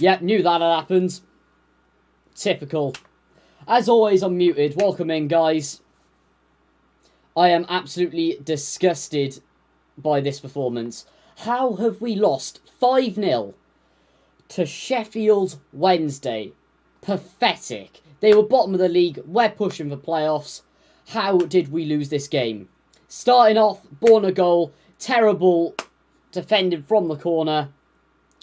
Yep, knew that had happened. Typical. As always, I'm muted. Welcome in, guys. I am absolutely disgusted by this performance. How have we lost 5-0 to Sheffield Wednesday? Pathetic. They were bottom of the league. We're pushing for playoffs. How did we lose this game? Starting off, Bourne a goal. Terrible defending from the corner.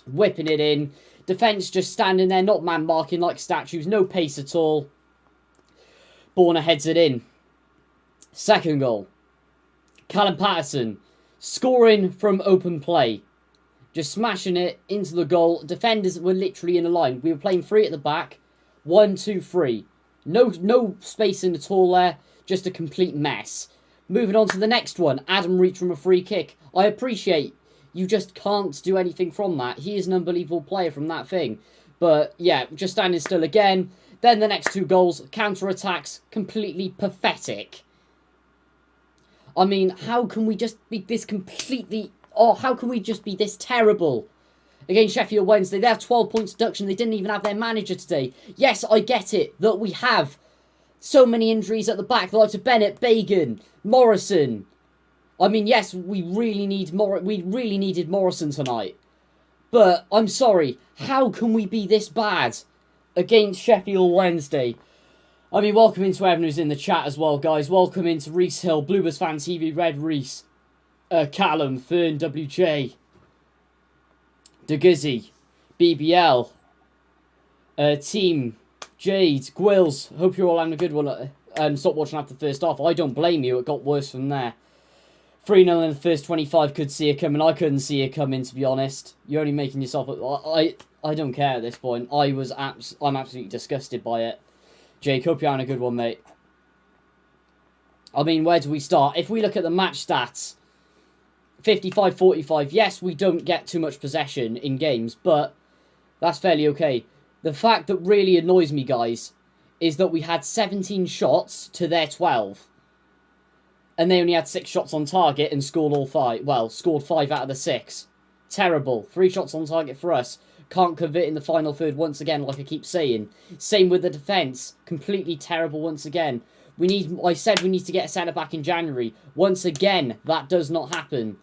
Whipping it in. Defence just standing there, not man marking like statues. No pace at all. Bourne heads it in. Second goal. Callum Patterson scoring from open play. Just smashing it into the goal. Defenders were literally in a line. We were playing 3 at the back. 1, 2, 3. No spacing at all there. Just a complete mess. Moving on to the next one. Adam Reach from a free kick. I appreciate you just can't do anything from that. He is an unbelievable player from that thing. But yeah, just standing still again. Then the next 2 goals. Counter-attacks. Completely pathetic. I mean, how can we just be this completely... Oh, how can we just be this terrible? Against Sheffield Wednesday, they have 12 points deduction. They didn't even have their manager today. Yes, I get it that we have so many injuries at the back. The likes of Bennett, Bagan, Morrison. I mean, yes, we really needed Morrison tonight. But, I'm sorry, how can we be this bad against Sheffield Wednesday? I mean, welcome into everyone who's in the chat as well, guys. Welcome into Reese Hill, Bluebirds Fan TV, Red Reese, Callum, Fern, WJ, DeGuzzy, BBL, Team, Jade, Gwills. Hope you're all having a good one. Stop watching after the first half. I don't blame you. It got worse from there. 3-0 in the first 25. Could see it coming. I couldn't see it coming, to be honest. You're only making yourself... I don't care at this point. I'm absolutely disgusted by it. Jake, hope you're having a good one, mate. I mean, where do we start? If we look at the match stats, 55-45, yes, we don't get too much possession in games, but that's fairly okay. The fact that really annoys me, guys, is that we had 17 shots to their 12. And they only had 6 shots on target and scored all 5. Well, scored 5 out of the 6. Terrible. 3 shots on target for us. Can't convert in the final third once again, like I keep saying. Same with the defence. Completely terrible once again. I said we need to get a centre-back in January. Once again, that does not happen.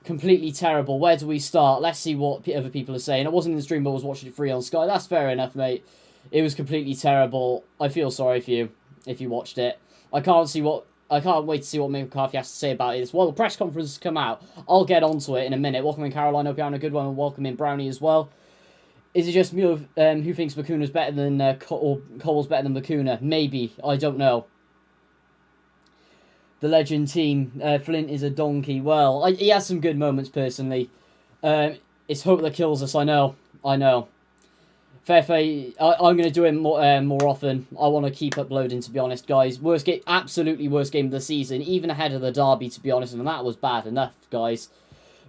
Completely terrible. Where do we start? Let's see what other people are saying. I wasn't in the stream, but I was watching it free on Sky. That's fair enough, mate. It was completely terrible. I feel sorry for you if you watched it. I can't wait to see what Mick McCarthy has to say about it. Well, the press conference has come out. I'll get onto it in a minute. Welcome in, Caroline. Hope you're having a good one. And welcome in, Brownie, as well. Is it just me who thinks Bakuna's better than... or Cole's better than Bakuna? Maybe. I don't know. The legend team. Flint is a donkey. Well, he has some good moments, personally. It's hope that kills us. I know. Fair play. I'm going to do it more often. I want to keep uploading, to be honest, guys. Absolutely worst game of the season. Even ahead of the derby, to be honest. And that was bad enough, guys.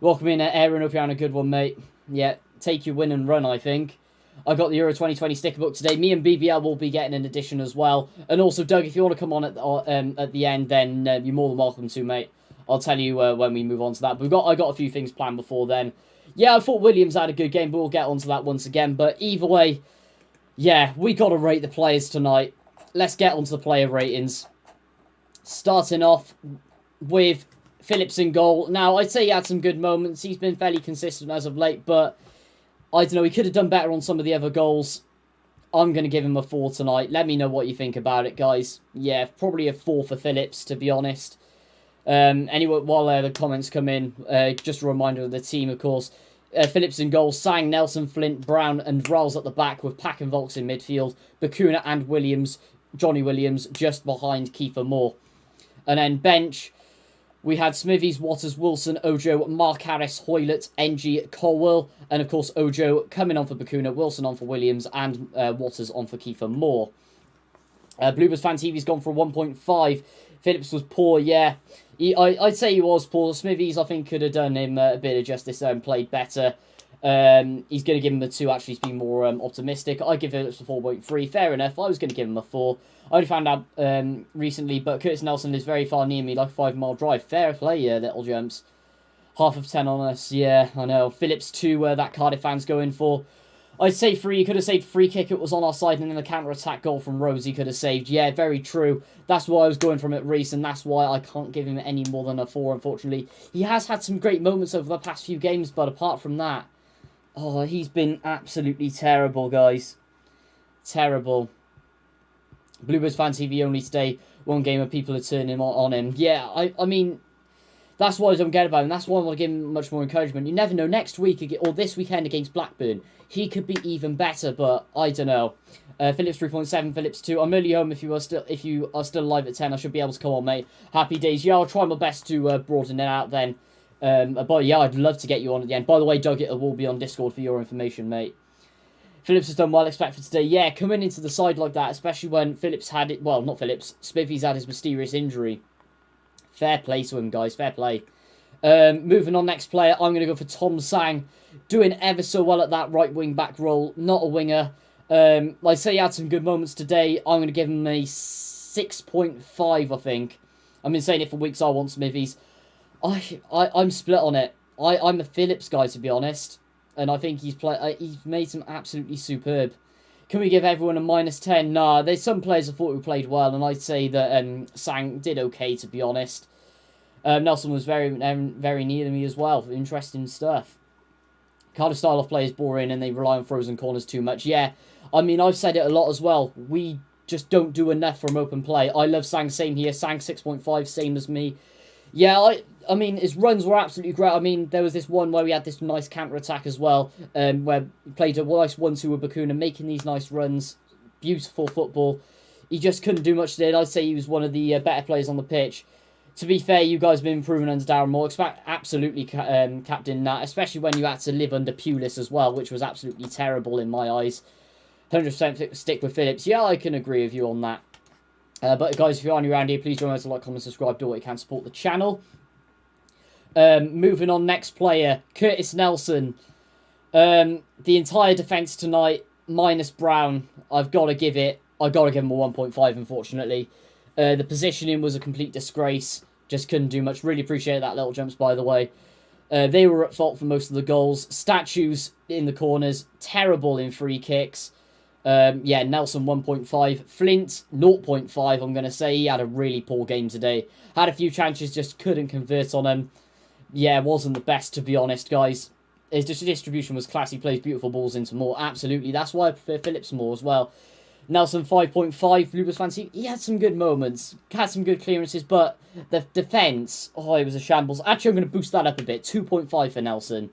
Welcome in, Aaron. Hope you're having a good one, mate. Yeah, take your win and run, I think. I got the Euro 2020 sticker book today. Me and BBL will be getting an edition as well. And also, Doug, if you want to come on at the end, then you're more than welcome to, mate. I'll tell you when we move on to that. But I got a few things planned before then. Yeah, I thought Williams had a good game, but we'll get onto that once again. But either way, yeah, we got to rate the players tonight. Let's get onto the player ratings. Starting off with Phillips in goal. Now, I'd say he had some good moments. He's been fairly consistent as of late, but I don't know, he could have done better on some of the other goals. I'm going to give him a 4 tonight. Let me know what you think about it, guys. Yeah, probably a 4 for Phillips, to be honest. Anyway, while the comments come in, just a reminder of the team, of course. Phillips in goal, Sang, Nelson, Flint, Brown and Ralls at the back with Pack and Volks in midfield. Bakuna and Williams, Johnny Williams, just behind Kiefer Moore. And then bench, we had Smithies, Waters, Wilson, Ojo, Mark Harris, Hoylett, NG, Colwell, and of course Ojo coming on for Bakuna, Wilson on for Williams, and Waters on for Kiefer Moore. Bluebirds Fan TV's gone for 1.5. Phillips was poor, yeah. I'd say he was poor. Smithies, I think, could have done him a bit of justice there and played better. He's going to give him a 2, actually, to be more optimistic. I give Phillips a 4.3. Fair enough. I was going to give him a 4. I only found out recently, but Curtis Nelson is very far near me, like a 5-mile drive. Fair play, little jumps. Half of 10 on us. Yeah, I know. Phillips 2, that Cardiff fan's going for. I'd say free. He could have saved free kick. It was on our side, and then the counter-attack goal from Rose he could have saved. Yeah, very true. That's why I was going from it, Reece, and that's why I can't give him any more than a 4, unfortunately. He has had some great moments over the past few games, but apart from that, oh, he's been absolutely terrible, guys. Terrible. Bluebirds Fan TV only today. One game of people are turning on him. Yeah, I mean, that's what I don't get about him. That's why I want to give him much more encouragement. You never know. Next week or this weekend against Blackburn, he could be even better. But I don't know. Phillips 3.7, Phillips 2. I'm early home. If you are still alive at 10, I should be able to come on, mate. Happy days. Yeah, I'll try my best to broaden it out then. But yeah, I'd love to get you on at the end. By the way, Doug, it will be on Discord for your information, mate. Phillips has done well, expect for today. Yeah, coming into the side like that, especially when Phillips had it. Well, not Phillips. Smithy's had his mysterious injury. Fair play to him, guys. Fair play. Moving on, next player. I'm going to go for Tom Sang. Doing ever so well at that right wing back role. Not a winger. Like I say, he had some good moments today. I'm going to give him a 6.5, I think. I've been saying it for weeks. I want Smithies. I'm split on it. I'm a Phillips guy, to be honest. And I think he's made some absolutely superb. Can we give everyone a -10? Nah, there's some players I thought who played well, and I'd say that Sang did okay, to be honest. Nelson was very near me as well. Interesting stuff. Cardiff style of play is boring, and they rely on frozen corners too much. Yeah, I mean, I've said it a lot as well. We just don't do enough from open play. I love Sang, same here. Sang 6.5, same as me. Yeah, I mean, his runs were absolutely great. I mean, there was this one where we had this nice counter-attack as well, where we played a nice 1-2 with Bakuna, making these nice runs. Beautiful football. He just couldn't do much today. I'd say he was one of the better players on the pitch. To be fair, you guys have been improving under Darren Moore. Absolutely captain that, especially when you had to live under Pulis as well, which was absolutely terrible in my eyes. 100% stick with Phillips. Yeah, I can agree with you on that. But guys, if you're only around here, please join us to like, comment, subscribe, do what you can to support the channel. Moving on, next player, Curtis Nelson. The entire defence tonight, minus Brown, I've got to give him a 1.5, unfortunately. The positioning was a complete disgrace. Just couldn't do much. Really appreciate that little jumps, by the way. They were at fault for most of the goals. Statues in the corners, terrible in free kicks. Yeah, Nelson 1.5. Flint 0.5, I'm going to say. He had a really poor game today. Had a few chances, just couldn't convert on them. Yeah, wasn't the best, to be honest, guys. His distribution was classy. Plays beautiful balls into Moore. Absolutely. That's why I prefer Phillips more as well. Nelson 5.5. Lubas Fancy. He had some good moments. Had some good clearances, but the defence, oh, it was a shambles. Actually, I'm going to boost that up a bit. 2.5 for Nelson.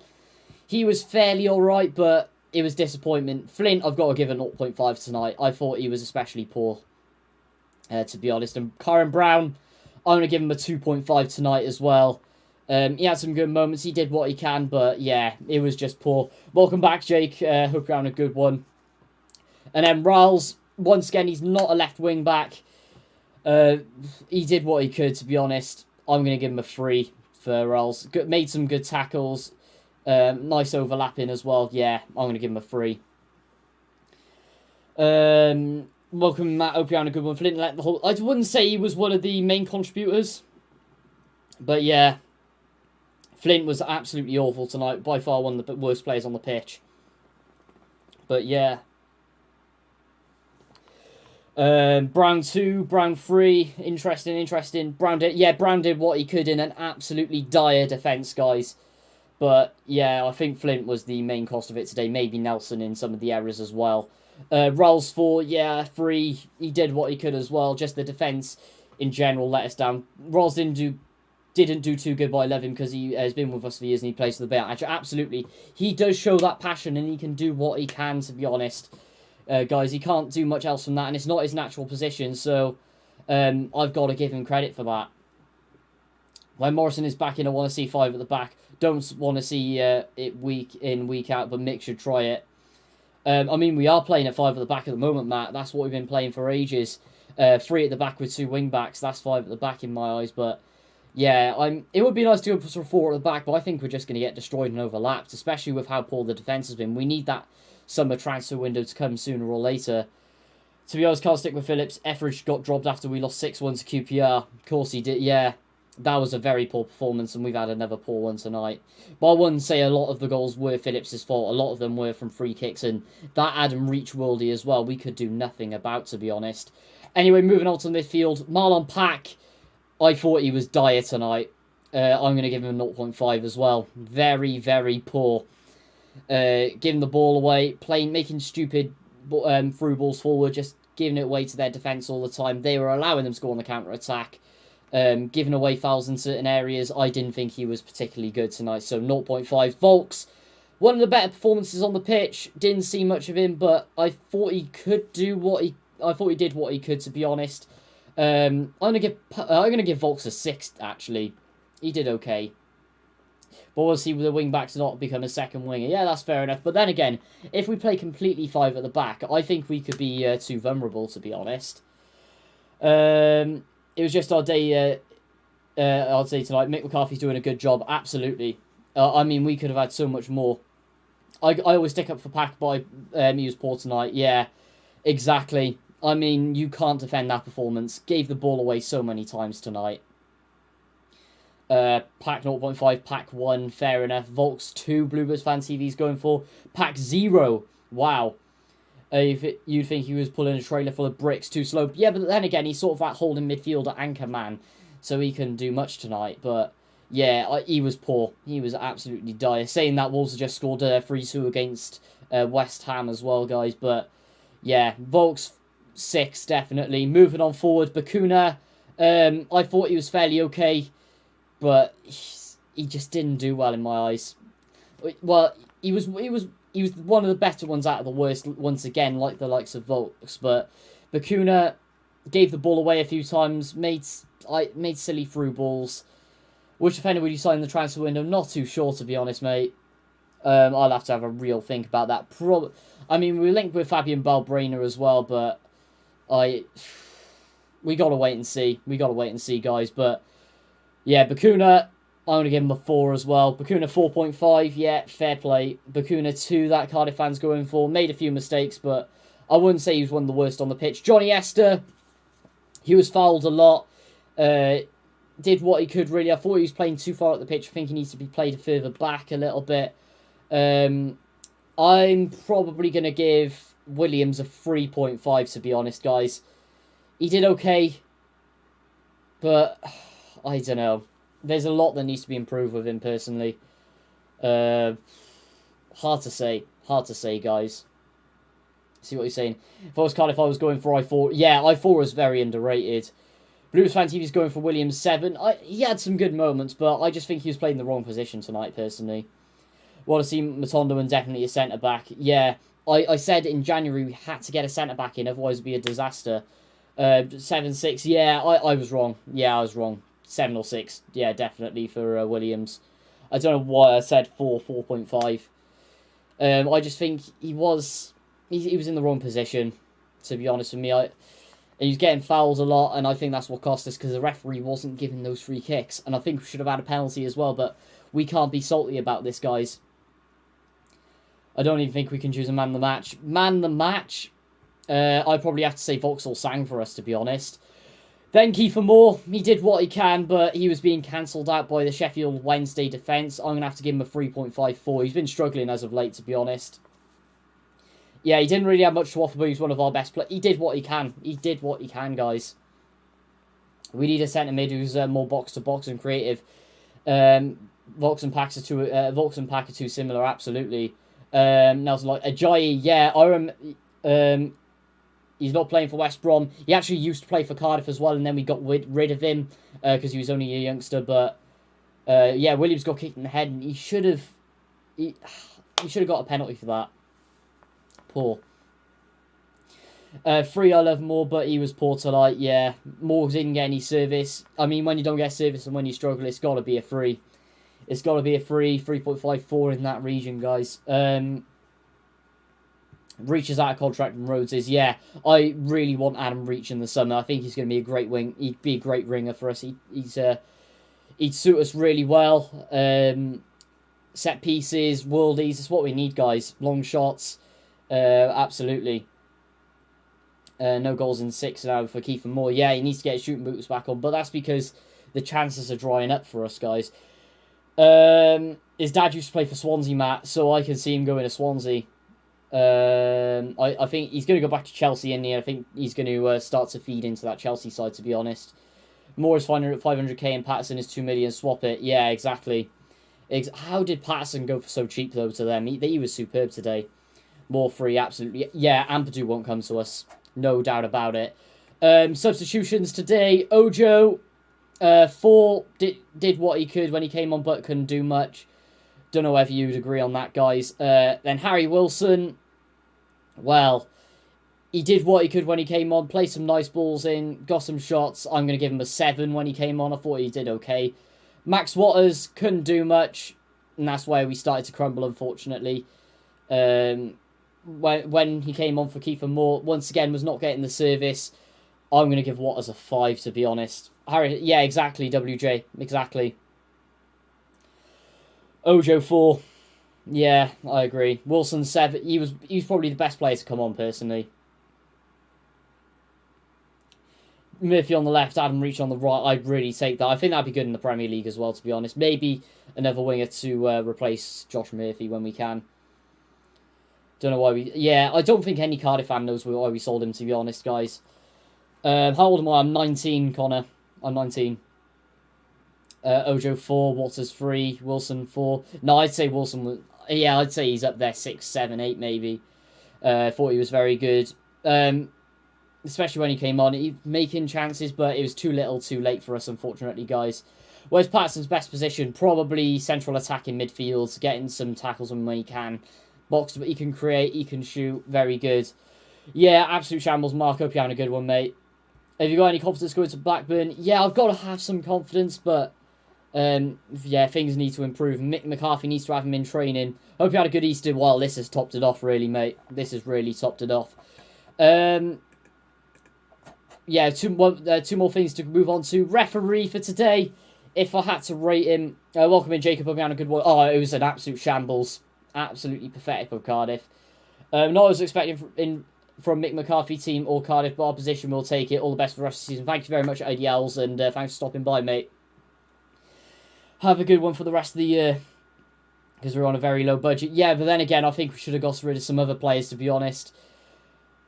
He was fairly alright, but it was disappointment. Flint, I've got to give a 0.5 tonight. I thought he was especially poor, to be honest. And Karen Brown, I'm going to give him a 2.5 tonight as well. He had some good moments. He did what he can, but yeah, it was just poor. Welcome back, Jake. Hope you're having a good one. And then Riles, once again, he's not a left wing back. He did what he could, to be honest. I'm going to give him a 3 for Riles. Made some good tackles. Nice overlapping as well. Yeah, I'm going to give him a 3. Welcome, Matt. Hope you're having a good one. Flint let the whole... I wouldn't say he was one of the main contributors. But yeah, Flint was absolutely awful tonight. By far one of the worst players on the pitch. But yeah. Brown 2, Brown 3. Interesting. Brown did what he could in an absolutely dire defence, guys. But yeah, I think Flint was the main cost of it today. Maybe Nelson in some of the errors as well. Rolls 4, yeah, 3. He did what he could as well. Just the defence in general let us down. Rolls didn't do too good, but I love him because he has been with us for years and he plays for the Bear. Actually, absolutely, he does show that passion and he can do what he can, to be honest. Guys, he can't do much else from that, and it's not his natural position, so I've got to give him credit for that. When Morrison is back in, I want to see 5 at the back. Don't want to see it week in, week out, but Mick should try it. I mean, we are playing at 5 at the back at the moment, Matt. That's what we've been playing for ages. 3 at the back with 2 wing-backs. That's 5 at the back in my eyes, but yeah, it would be nice to go for 4 at the back, but I think we're just going to get destroyed and overlapped, especially with how poor the defence has been. We need that summer transfer window to come sooner or later. To be honest, can't stick with Phillips. Etheridge got dropped after we lost 6-1 to QPR. Of course he did, yeah. that was a very poor performance, and we've had another poor one tonight. But I wouldn't say a lot of the goals were Phillips' fault. A lot of them were from free kicks, and that Adam Reach worldie as well, we could do nothing about, to be honest. Anyway, moving on to midfield. Marlon Pack, I thought he was dire tonight. I'm going to give him a 0.5 as well. Very, very poor. Giving the ball away, making stupid through balls forward, just giving it away to their defence all the time. They were allowing them to go on the counter-attack. Giving away fouls in certain areas. I didn't think he was particularly good tonight, so 0.5. Volks, one of the better performances on the pitch. Didn't see much of him, but I thought he could do what he... I thought he did what he could, to be honest. I'm gonna give Volks a 6, actually. He did okay. But obviously, the wing-back's not become a second winger. Yeah, that's fair enough. But then again, if we play completely 5 at the back, I think we could be too vulnerable, to be honest. It was just our day, I'd say tonight. Mick McCarthy's doing a good job, absolutely. I mean, we could have had so much more. I always stick up for Pack, but he was poor tonight. Yeah, exactly. I mean, you can't defend that performance. Gave the ball away so many times tonight. Pack 0.5, Pack 1, fair enough. Volks 2, Bluebirds Fan TV's going for. Pack 0, wow. You'd think he was pulling a trailer full of bricks, too slow. Yeah, but then again, he's sort of that holding midfielder anchor man, so he can do much tonight. But yeah, he was poor. He was absolutely dire. Saying that, Wolves have just scored 3-2 against West Ham as well, guys. But yeah, Volks 6, definitely. Moving on forward, Bakuna. I thought he was fairly okay, but he just didn't do well in my eyes. Well, he was one of the better ones out of the worst, once again, like the likes of Volks. But Bakuna gave the ball away a few times, made silly through balls. Which defender would you sign in the transfer window? Not too sure, to be honest, mate. I'll have to have a real think about that. I mean, we linked with Fabian Balbrena as well, but we got to wait and see. We got to wait and see, guys. But yeah, Bakuna, I'm going to give him a 4 as well. Bakuna 4.5, yeah, fair play. Bakuna 2, that Cardiff fan's going for. Made a few mistakes, but I wouldn't say he was one of the worst on the pitch. Johnny Esther, he was fouled a lot. Did what he could, really. I thought he was playing too far at the pitch. I think he needs to be played further back a little bit. I'm probably going to give Williams a 3.5, to be honest, guys. He did okay, but I don't know. There's a lot that needs to be improved with him, personally. Hard to say. Hard to say, guys. See what you're saying. If I was Cardiff, I was going for I4. Yeah, I4 was very underrated. Blues Fan TV's going for Williams 7. He had some good moments, but I just think he was playing the wrong position tonight, personally. Want to see Matondo and definitely a centre-back. Yeah, I said in January we had to get a centre-back in, otherwise it would be a disaster. 7-6, yeah, I was wrong. Yeah, I was wrong. 7 or 6, yeah, definitely for Williams. I don't know why I said 4.5. I just think he was in the wrong position, to be honest with me. He was getting fouls a lot, and I think that's what cost us, because the referee wasn't giving those free kicks. And I think we should have had a penalty as well, but we can't be salty about this, guys. I don't even think we can choose a man of the match. Man of the match? I'd probably have to say Vauxhall sang for us, to be honest. Then Kiefer Moore, he did what he can, but he was being cancelled out by the Sheffield Wednesday defence. I'm going to have to give him a 3.54. He's been struggling as of late, to be honest. Yeah, he didn't really have much to offer, but he's one of our best players. He did what he can. He did what he can, guys. We need a centre mid who's more box-to-box and creative. Volks and Pack are too similar, absolutely. Nelson, like Ajayi, yeah, he's not playing for West Brom. He actually used to play for Cardiff as well, and then we got rid of him because he was only a youngster. But yeah, Williams got kicked in the head, and he should have got a penalty for that. Poor. 3, I love Moore, but he was poor tonight. Yeah, Moore didn't get any service. I mean, when you don't get service and when you struggle, it's got to be a 3. It's got to be a 3.54 in that region, guys. Reach is out of contract and Rhodes is, yeah. I really want Adam Reach in the summer. I think he's going to be a great wing. He'd be a great ringer for us. He'd suit us really well. Set pieces, worldies, that's what we need, guys. Long shots, absolutely. No goals in 6 now for Kiefer Moore. Yeah, he needs to get his shooting boots back on, but that's because the chances are drying up for us, guys. His dad used to play for Swansea, Matt, so I can see him going to Swansea. I think he's going to go back to Chelsea in the end. I think he's going to start to feed into that Chelsea side, to be honest. Moore is 500k and Patterson is 2 million. Swap it. Yeah, exactly. How did Patterson go for so cheap, though, to them? He was superb today. More free, absolutely. Yeah, Ampadu won't come to us. No doubt about it. Substitutions today. Ojo, 4, did what he could when he came on, but couldn't do much. Don't know whether you'd agree on that, guys. Then Harry Wilson, well, he did what he could when he came on. Played some nice balls in, got some shots. I'm going to give him a 7 when he came on. I thought he did okay. Max Waters couldn't do much, and that's where we started to crumble, unfortunately. When he came on for Kiefer Moore, once again, was not getting the service. I'm going to give Waters a 5, to be honest. Harry, yeah, exactly, WJ, exactly. Ojo 4. Yeah, I agree. Wilson 7. He was probably the best player to come on, personally. Murphy on the left, Adam Reach on the right. I'd really take that. I think that'd be good in the Premier League as well, to be honest. Maybe another winger to replace Josh Murphy when we can. Don't know why we... Yeah, I don't think any Cardiff fan knows why we sold him, to be honest, guys. How old am I? I'm 19, Connor. I'm 19. Ojo 4, Waters 3, Wilson 4. No, I'd say Wilson was... Yeah, I'd say he's up there 6, 7, 8 maybe. Thought he was very good. Especially when he came on. He making chances, but it was too little too late for us, unfortunately, guys. Where's Patterson's best position? Probably central attack in midfield, getting some tackles when he can. Box, but he can create, he can shoot. Very good. Yeah, absolute shambles, Mark. Hope you're having a good one, mate. Have you got any confidence going to Blackburn? Yeah, I've got to have some confidence, but... yeah, things need to improve. Mick McCarthy needs to have him in training. Hope you had a good Easter. Well, this has topped it off, really, mate. This has really topped it off. Yeah, two more things to move on to. Referee for today. If I had to rate him... welcome in, Jacob. Hope you had a good one. Oh, it was an absolute shambles. Absolutely pathetic of Cardiff. Not what I was expecting from Mick McCarthy team or Cardiff, but our position will take it. All the best for the rest of the season. Thank you very much, ADLs, and thanks for stopping by, mate. Have a good one for the rest of the year, because we're on a very low budget. Yeah, but then again, I think we should have got rid of some other players, to be honest.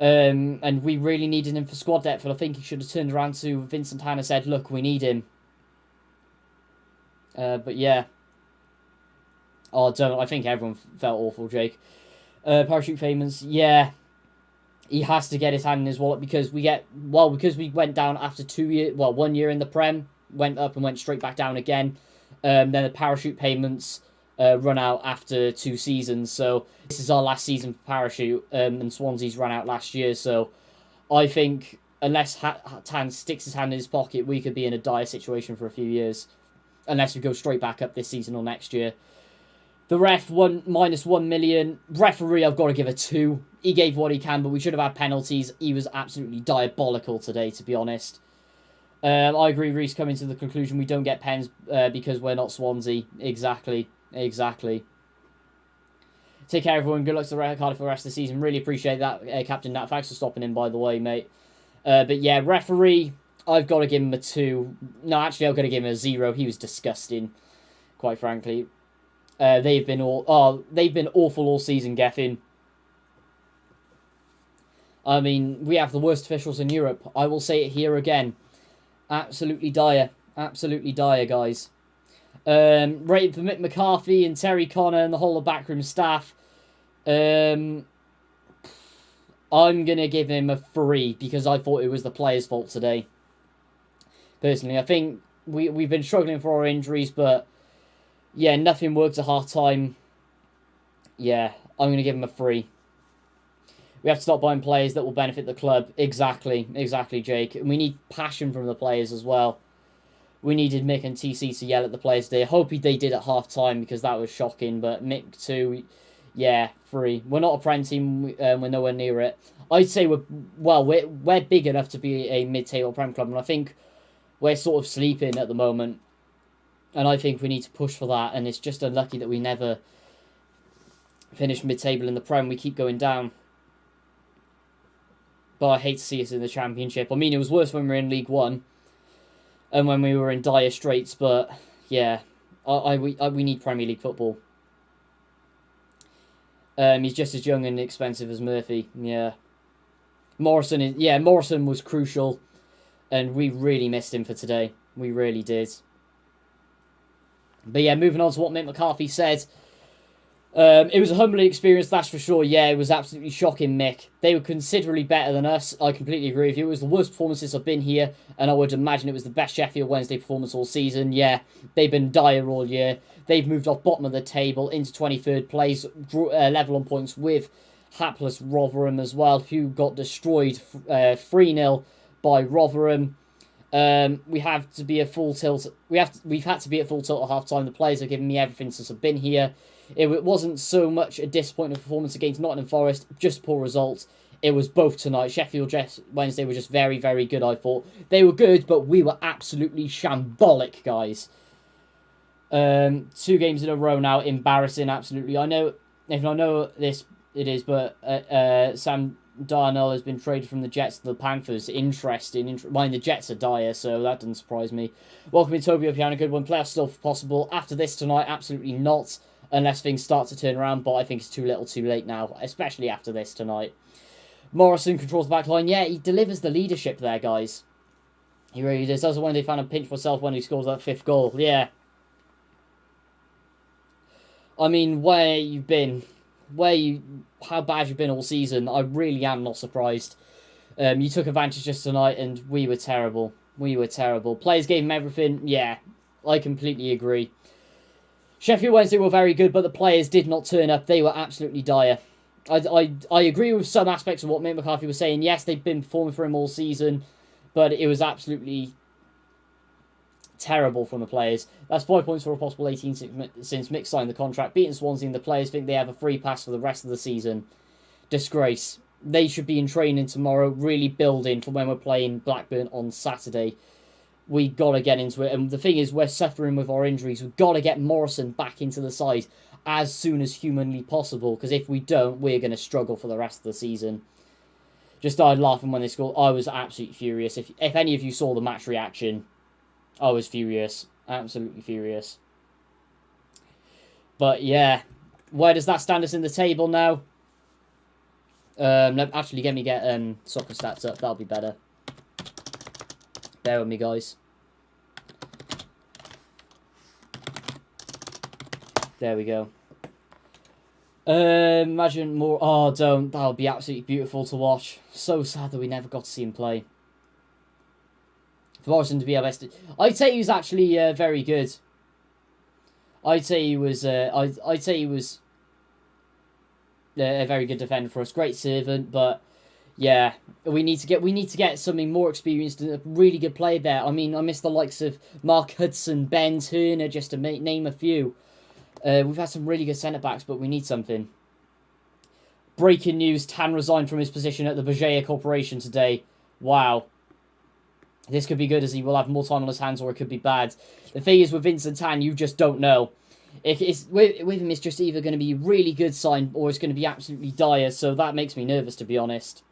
And we really needed him for squad depth, and I think he should have turned around to Vincent Hanna and said, look, we need him. But yeah. Oh, I think everyone felt awful, Jake. Parachute payments, yeah. He has to get his hand in his wallet because we went down after 1 year in the Prem, went up and went straight back down again. Then the parachute payments run out after 2 seasons, so this is our last season for parachute, and Swansea's ran out last year, so I think unless Tan sticks his hand in his pocket, we could be in a dire situation for a few years, unless we go straight back up this season or next year. The ref, -1 million. Referee, I've got to give a 2. He gave what he can, but we should have had penalties. He was absolutely diabolical today, to be honest. I agree, Reece, coming to the conclusion we don't get pens because we're not Swansea. Exactly. Take care, everyone. Good luck to the Cardiff for the rest of the season. Really appreciate that, Captain Nat. Thanks for stopping in, by the way, mate. But yeah, referee, I've got to give him a 2. No, actually, I've got to give him a 0. He was disgusting, quite frankly. They've been awful all season, Geffin. I mean, we have the worst officials in Europe. I will say it here again. Absolutely dire. Absolutely dire, guys. Rated for Mick McCarthy and Terry Connor and the whole of backroom staff. I'm going to give him a 3 because I thought it was the players' fault today. Personally, I think we've been struggling for our injuries, but yeah, nothing worked at half-time. Yeah, I'm going to give him a 3. We have to stop buying players that will benefit the club. Exactly, Jake. And we need passion from the players as well. We needed Mick and TC to yell at the players today. I hope they did at half-time because that was shocking. But Mick too, yeah, 3. We're not a Prem team. We're nowhere near it. I'd say we're big enough to be a mid-table Prem club. And I think we're sort of sleeping at the moment. And I think we need to push for that. And it's just unlucky that we never finish mid-table in the Prem. We keep going down. But I hate to see us in the Championship. I mean, it was worse when we were in League One. and when we were in dire straits. But yeah, we need Premier League football. He's just as young and expensive as Murphy. Yeah, Morrison was crucial, and we really missed him for today. We really did. But yeah, moving on to what Mick McCarthy said. It was a humbling experience, that's for sure. Yeah, it was absolutely shocking, Mick. They were considerably better than us. I completely agree with you. It was the worst performance since I've been here, and I would imagine it was the best Sheffield Wednesday performance all season. Yeah, they've been dire all year. They've moved off bottom of the table into 23rd place, level on points with hapless Rotherham as well, who got destroyed 3-0 by Rotherham. We have to be at full tilt. We've had to be at full tilt at half time. The players have given me everything since I've been here. It wasn't so much a disappointing performance against Nottingham Forest, just poor results. It was both tonight. Sheffield Wednesday were just very, very good, I thought. They were good, but we were absolutely shambolic, guys. 2 games in a row now, embarrassing, absolutely. I know this, it is, but Sam Darnell has been traded from the Jets to the Panthers. Interesting. Mind the Jets are dire, so that doesn't surprise me. Welcome in Toby Opiano, good one. Playoffs still possible. After this tonight, absolutely not. Unless things start to turn around, but I think it's too little too late now, especially after this tonight. Morrison controls the back line. Yeah, he delivers the leadership there, guys. He really does. As a Wednesday fan, I pinch myself when he scores that 5th goal. Yeah. I mean, how bad you've been all season, I really am not surprised. You took advantage just tonight, and we were terrible. Players gave him everything. Yeah, I completely agree. Sheffield Wednesday were very good, but the players did not turn up. They were absolutely dire. I agree with some aspects of what Mick McCarthy was saying. Yes, they've been performing for him all season, but it was absolutely terrible from the players. That's 5 points for a possible 18 since Mick signed the contract. Beating Swansea, and the players think they have a free pass for the rest of the season. Disgrace. They should be in training tomorrow, really building for when we're playing Blackburn on Saturday. We got to get into it. And the thing is, we're suffering with our injuries. We've got to get Morrison back into the side as soon as humanly possible. Because if we don't, we're going to struggle for the rest of the season. Just started laughing when they scored. I was absolutely furious. If any of you saw the match reaction, I was furious. Absolutely furious. But yeah. Where does that stand us in the table now? Actually, get soccer stats up. That'll be better. Bear with me, guys. There we go. Imagine more... Oh, don't. That'll be absolutely beautiful to watch. So sad that we never got to see him play. For Morrison to be our best... I'd say he was actually very good. I'd say he was... I'd say he was a very good defender for us. Great servant, but... Yeah, we need to get something more experienced and a really good player there. I mean, I miss the likes of Mark Hudson, Ben Turner, just to name a few. We've had some really good centre-backs, but we need something. Breaking news, Tan resigned from his position at the Bajaya Corporation today. Wow. This could be good as he will have more time on his hands, or it could be bad. The thing is, with Vincent Tan, you just don't know. With him, it's just either going to be a really good sign, or it's going to be absolutely dire, so that makes me nervous, to be honest.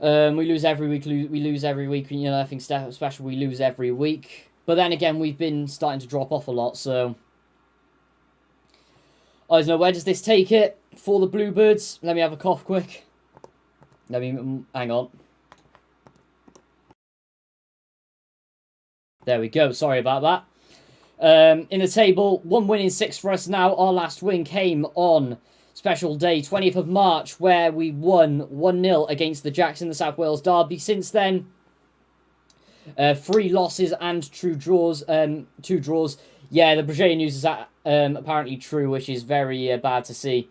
We lose every week. We lose every week. You know, nothing special. We lose every week. But then again, we've been starting to drop off a lot. So I don't know. Where does this take it for the Bluebirds? Let me have a cough quick. Hang on. There we go. Sorry about that. In the table, 1 win in 6 for us now. Our last win came on special day, 20th of March, where we won 1-0 against the Jacks in the South Wales Derby. Since then, 3 losses and 2 draws. Yeah, the Brazilian news is apparently true, which is very bad to see.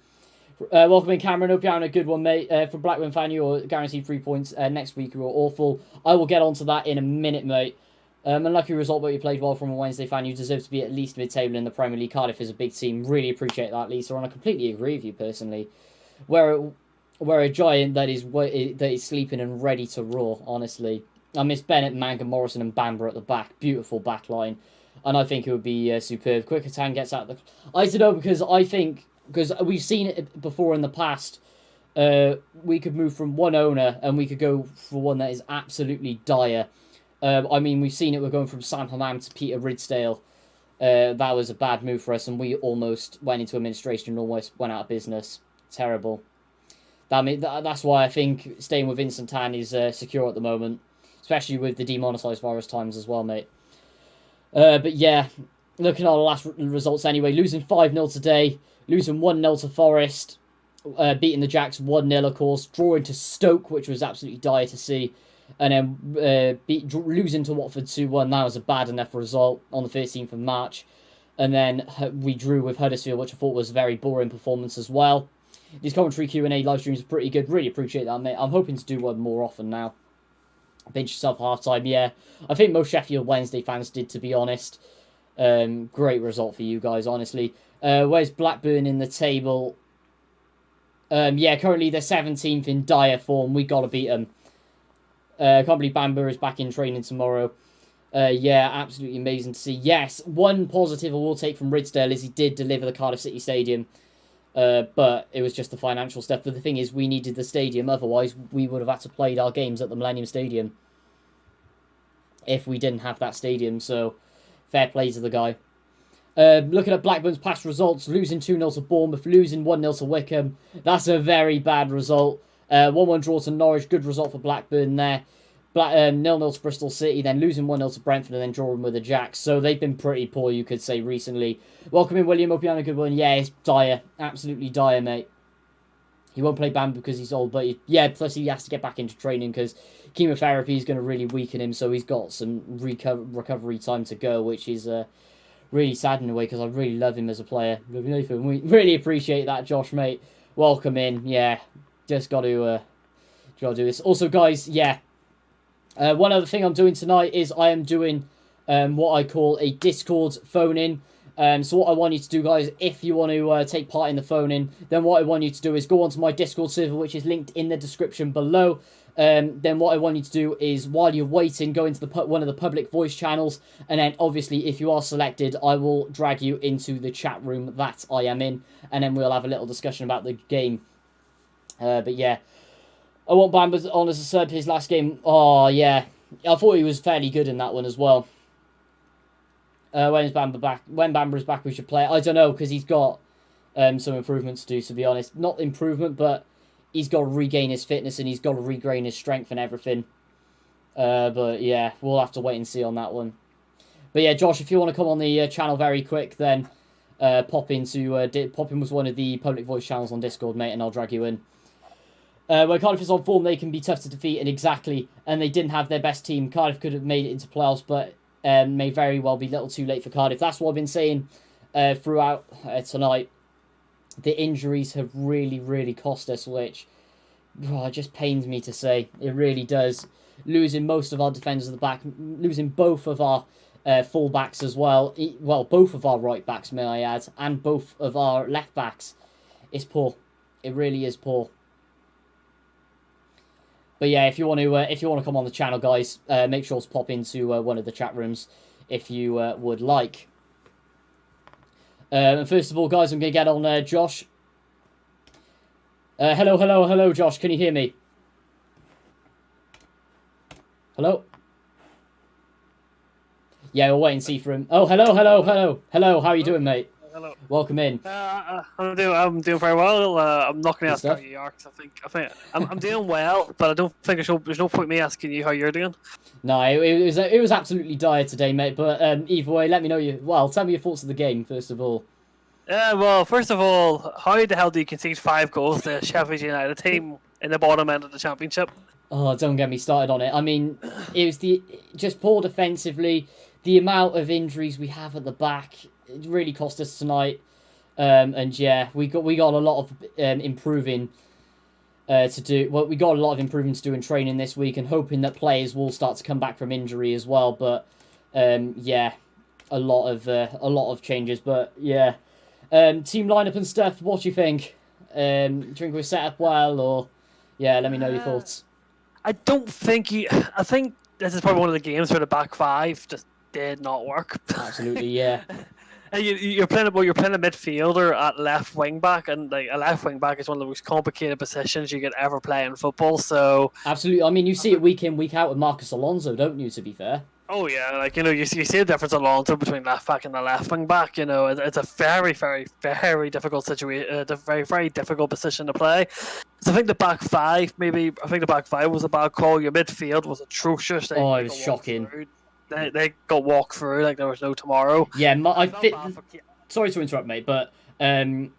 Welcome in, Cameron. Hope you're having a good one, mate. For Blackburn fan, you're guaranteed 3 points. Next week, you're awful. I will get onto that in a minute, mate. Unlucky result, but you played well from a Wednesday fan. You deserve to be at least mid-table in the Premier League. Cardiff is a big team. Really appreciate that, Lisa. And I completely agree with you, personally. We're a giant that is sleeping and ready to roar, honestly. I miss Bennett, Manga, Morrison and Bamber at the back. Beautiful back line. And I think it would be superb. Quicker Tan gets out of the... I don't know, because I think... Because we've seen it before in the past. We could move from one owner and we could go for one that is absolutely dire. I mean, we've seen it. We're going from Sam Hammam to Peter Ridsdale. That was a bad move for us, and we almost went into administration and almost went out of business. Terrible. That's why I think staying with Vincent Tan is secure at the moment, especially with the demonetised virus times as well, mate. But yeah, looking at our last results anyway, losing 5-0 today, losing 1-0 to Forest, beating the Jacks 1-0, of course, drawing to Stoke, which was absolutely dire to see, and then losing to Watford 2-1. That was a bad enough result on the 13th of March. And then we drew with Huddersfield, which I thought was a very boring performance as well. These commentary Q&A live streams are pretty good. Really appreciate that, mate. I'm hoping to do one more often now. Bench yourself half-time, yeah. I think most Sheffield Wednesday fans did, to be honest. Great result for you guys, honestly. Where's Blackburn in the table? Yeah, currently they're 17th in dire form. We got to beat them. Can't believe Bamber is back in training tomorrow. Yeah, absolutely amazing to see. Yes, one positive I will take from Ridsdale is he did deliver the Cardiff City Stadium. But it was just the financial stuff. But the thing is, we needed the stadium. Otherwise, we would have had to play our games at the Millennium Stadium if we didn't have that stadium. So, fair play to the guy. Looking at Blackburn's past results, losing 2-0 to Bournemouth, losing 1-0 to Wickham. That's a very bad result. 1-1 draw to Norwich. Good result for Blackburn there. 0-0 to Bristol City, then losing 1-0 to Brentford, and then drawing with the Jacks. So they've been pretty poor, you could say, recently. Welcome in, William. Hope you had a good one. Yeah, it's dire. Absolutely dire, mate. He won't play Bamber because he's old, but yeah, plus he has to get back into training because chemotherapy is going to really weaken him, so he's got some recovery time to go, which is really sad in a way because I really love him as a player. We really appreciate that, Josh, mate. Welcome in. Yeah, just got to do this. Also, guys, yeah. One other thing I'm doing tonight is I am doing what I call a Discord phone-in. So what I want you to do, guys, if you want to take part in the phone-in, then what I want you to do is go onto my Discord server, which is linked in the description below. Then what I want you to do is, while you're waiting, go into one of the public voice channels, and then, obviously, if you are selected, I will drag you into the chat room that I am in, and then we'll have a little discussion about the game. But yeah. I want Bamber on as a sub his last game. Oh, yeah. I thought he was fairly good in that one as well. When is Bamber back? When Bamber is back, we should play. I don't know, because he's got some improvements to do, to be honest. Not improvement, but he's got to regain his fitness and he's got to regain his strength and everything. But, yeah, we'll have to wait and see on that one. But, yeah, Josh, if you want to come on the channel very quick, then pop in with one of the public voice channels on Discord, mate, and I'll drag you in. When Cardiff is on form, they can be tough to defeat, and they didn't have their best team. Cardiff could have made it into playoffs, but may very well be a little too late for Cardiff. That's what I've been saying throughout tonight. The injuries have really, really cost us, which it just pains me to say. It really does. Losing most of our defenders at the back, losing both of our full-backs as well. Well, both of our right-backs, may I add, and both of our left-backs. It's poor. It really is poor. But yeah, if you want to come on the channel, guys, make sure to pop into one of the chat rooms if you would like. And first of all, guys, I'm going to get on Josh. Hello, Josh. Can you hear me? Hello? Yeah, we'll wait and see for him. Oh, hello. How are you doing, mate? Hello. Welcome in. I'm doing very well. I'm not going to ask how you are because I think I'm doing well, but I don't think there's no point me asking you how you're doing. No, it was absolutely dire today, mate. But either way, let me know tell me your thoughts of the game first of all. Well, first of all, how the hell do you concede 5 goals to Sheffield United, team in the bottom end of the Championship? Oh, don't get me started on it. I mean, it was just poor defensively. The amount of injuries we have at the back, it really cost us tonight. And yeah, we got a lot of improving to do. Well, we got a lot of improvements to do in training this week, and hoping that players will start to come back from injury as well. But yeah, a lot of changes. But yeah, team lineup and stuff. What do you think? Do you think we're set up well, or yeah? Let me know your thoughts. I think this is probably one of the games where the back five just did not work. Absolutely, yeah. You're playing a midfielder at left wing back, and like a left wing back is one of the most complicated positions you could ever play in football. So absolutely, I mean, you see it week in, week out with Marcus Alonso, don't you? To be fair. oh yeah, like you see the difference Alonso between left back and the left wing back. It's a very, very, very difficult situation, a very, very difficult position to play. So I think the back five, was a bad call. Your midfield was atrocious. It was shocking. They got walked through like there was no tomorrow. Yeah, sorry to interrupt, mate, but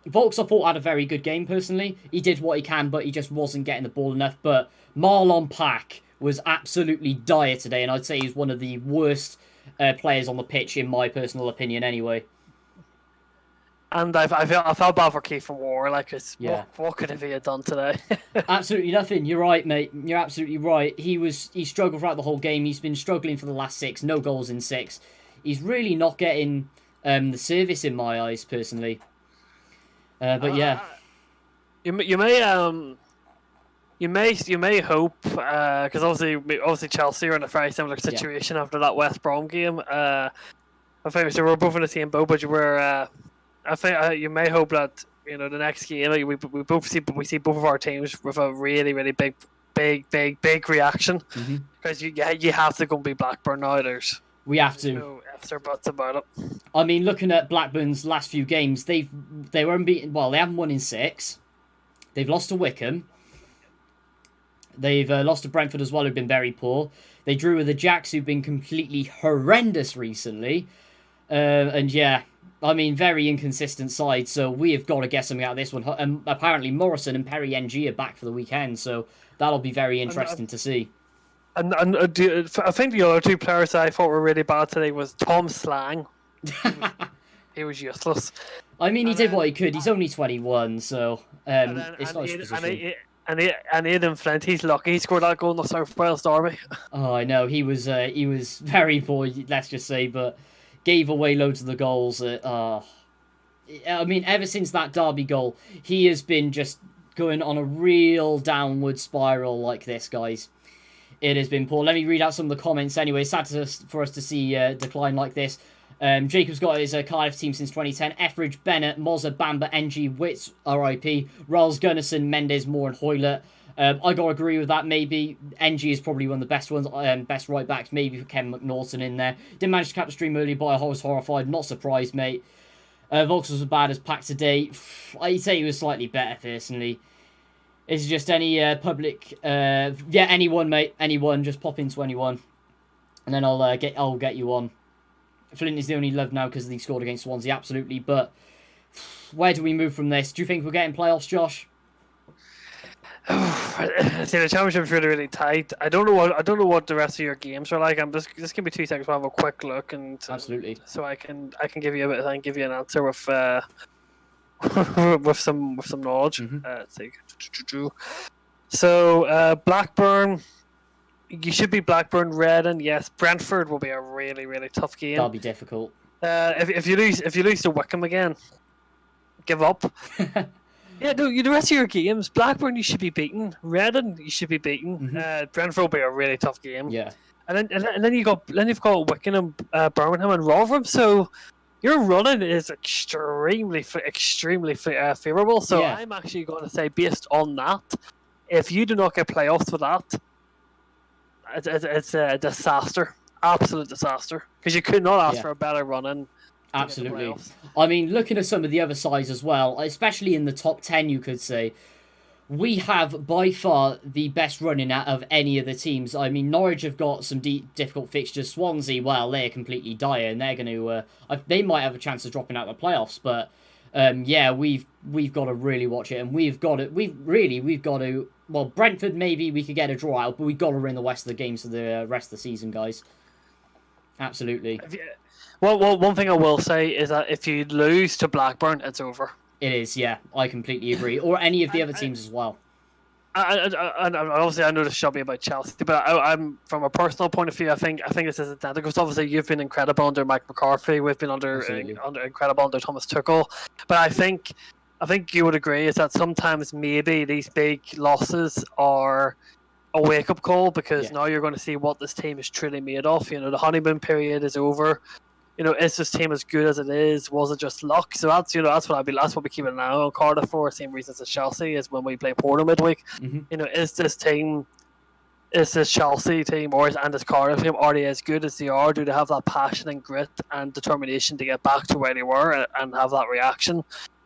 Volks I thought had a very good game personally. He did what he can, but he just wasn't getting the ball enough. But Marlon Pack was absolutely dire today, and I'd say he's one of the worst players on the pitch, in my personal opinion, anyway. And I felt bad for Keith War. Like, what could he have done today? Absolutely nothing. You're right, mate. You're absolutely right. He struggled throughout the whole game. He's been struggling for the last 6. No goals in 6. He's really not getting the service in my eyes, personally. But yeah, you may hope because obviously Chelsea are in a very similar situation after that West Brom game. I think so we're both in the same boat, but I think you may hope that the next game we see both of our teams with a really, really big reaction, because you have to go and be Blackburn now. We have to. No ifs or buts about it. I mean, looking at Blackburn's last few games, they were unbeaten. Well, they haven't won in 6. They've lost to Wickham. They've lost to Brentford as well, who've been very poor. They drew with the Jacks, who've been completely horrendous recently. And yeah, I mean, very inconsistent side. So we have got to get something out of this one. Apparently, Morrison and Perry NG are back for the weekend, so that'll be very interesting to see. And I think the other 2 players that I thought were really bad today was Tom Slang. He was useless. I mean, he did what he could. He's only 21, so it's not his position. And Aidan Flint, he's lucky he scored that goal in the South Wales derby. Oh, I know. He was very poor, let's just say, but gave away loads of the goals. I mean, ever since that derby goal, he has been just going on a real downward spiral like this, guys. It has been poor. Let me read out some of the comments anyway. It's sad for us to see decline like this. Jacob's got his Cardiff team since 2010. Etheridge, Bennett, Mozza, Bamba, NG, Witts, RIP, Riles, Gunnison, Mendes, Moore and Hoylett. I gotta agree with that. Maybe NG is probably one of the best ones, best right backs. Maybe for Ken McNaughton in there. Didn't manage to catch the stream early, but I was horrified. Not surprised, mate. Volks was as bad as Pack today. I'd say he was slightly better personally. Is just any public? Anyone, mate. Anyone. Just pop into anyone, and then I'll get you on. Flint is the only love now because he scored against Swansea, absolutely. But where do we move from this? Do you think we're getting playoffs, Josh? See, the championship's really, really tight. I don't know what the rest of your games are like. Just give me 2 seconds. I'll have a quick look, and absolutely. So I can give you a bit. I can give you an answer with with some knowledge. Let's see. So Blackburn. You should be Blackburn, Reading. Yes, Brentford will be a really, really tough game. That'll be difficult. If you lose to Wickham again, give up. Yeah, no. The rest of your games, Blackburn, you should be beaten. Reading, you should be beaten. Brentford will be a really tough game. Yeah. And then you've got Wickham and Birmingham and Rotherham. So your running is extremely favourable. So yeah. I'm actually going to say, based on that, if you do not get playoffs for that, it's a disaster, absolute disaster, because you could not ask for a better run-in. Absolutely. I mean, looking at some of the other sides as well, especially in the top 10, you could say, we have by far the best running out of any of the teams. I mean, Norwich have got some difficult fixtures. Swansea, well, they're completely dire, and they're going to they might have a chance of dropping out of the playoffs, but we've got to really watch it, and we've got to. Well, Brentford, maybe we could get a draw out, but we've got to win the rest of the games for the rest of the season, guys. Absolutely. Well, one thing I will say is that if you lose to Blackburn, it's over. It is, yeah. I completely agree. Or any of the other teams as well. Obviously, I know this should be about Chelsea, but I'm from a personal point of view. I think this is identical. Because obviously, you've been incredible under Mike McCarthy. We've been under incredible under Thomas Tuchel. But I think you would agree is that sometimes maybe these big losses are a wake-up call, because now you're going to see what this team is truly made of. The honeymoon period is over. is this team as good as it is? Was it just luck? So that's that's what we keep an eye on Cardiff for. Same reasons as Chelsea is when we play Porto midweek. Is this Chelsea team and this Cardiff team, are they as good as they are? Do they have that passion and grit and determination to get back to where they were and have that reaction?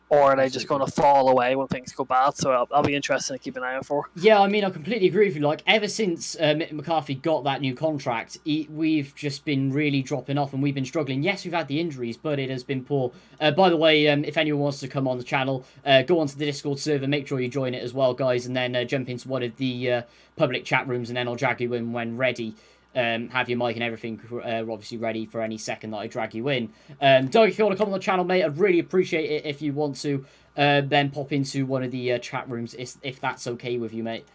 Or are they just going to fall away when things go bad? So I'll be interested to keep an eye out for. Yeah, I mean, I completely agree with you. Like, ever since McCarthy got that new contract, we've just been really dropping off and we've been struggling. Yes, we've had the injuries, but it has been poor. By the way, if anyone wants to come on the channel, go onto the Discord server, make sure you join it as well, guys, and then jump into one of the public chat rooms, and then I'll drag you in when ready. Have your mic and everything obviously ready for any second that I drag you in. Doug, if you want to come on the channel, mate, I'd really appreciate it if you want to then pop into one of the chat rooms if that's okay with you, mate.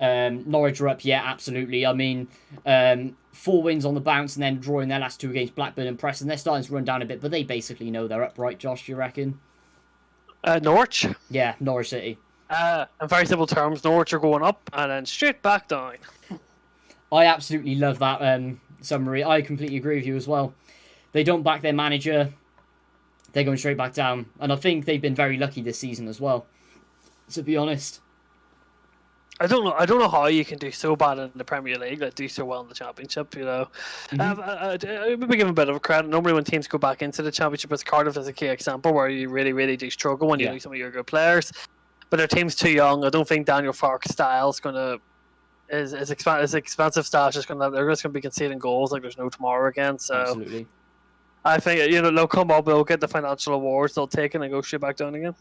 Norwich are up, yeah, absolutely. I mean, 4 wins on the bounce and then drawing their last 2 against Blackburn and Preston. They're starting to run down a bit, but they basically know they're up, right, Josh, do you reckon? Norwich? Yeah, Norwich City. In very simple terms, Norwich are going up and then straight back down. I absolutely love that summary. I completely agree with you as well. They don't back their manager. They're going straight back down. And I think they've been very lucky this season as well, to be honest. I don't know how you can do so bad in the Premier League, like do so well in the Championship, I'll be giving a bit of a credit. Normally when teams go back into the Championship, as Cardiff is a key example where you really, really do struggle when you lose some of your good players. But their team's too young. I don't think Daniel Farke's style is going to... Is expensive stash they're just going to be conceding goals like there's no tomorrow again. So absolutely. I think they'll come up, they'll get the financial awards, they'll take it and go straight back down again.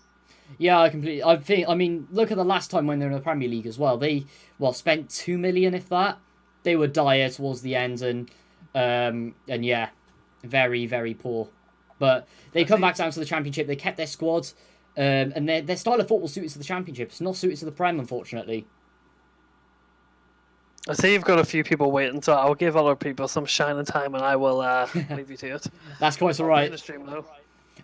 Yeah, I mean, look at the last time when they were in the Premier League as well. They spent 2 million, if that. They were dire towards the end, and yeah, very, very poor. But they come back down to the Championship. They kept their squad, and their style of football suited to the Championship. It's not suited to the Prem, unfortunately. I see you've got a few people waiting, so I'll give other people some shining time and I will leave you to it. That's quite all right.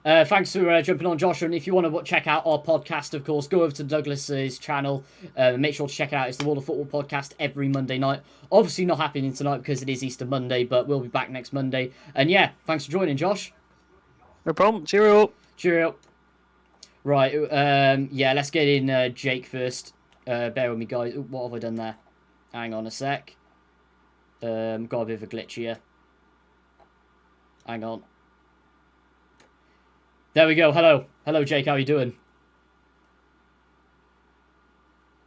Thanks for jumping on, Joshua. And if you want to check out our podcast, of course, go over to Douglas's channel. Make sure to check it out. It's the World of Football podcast every Monday night. Obviously not happening tonight because it is Easter Monday, but we'll be back next Monday. And yeah, thanks for joining, Josh. No problem. Cheerio. Cheerio. Right, yeah, let's get in Jake first. Bear with me, guys. What have I done there? Hang on a sec. Got a bit of a glitch here. Hang on. There we go. Hello. Hello, Jake. How are you doing?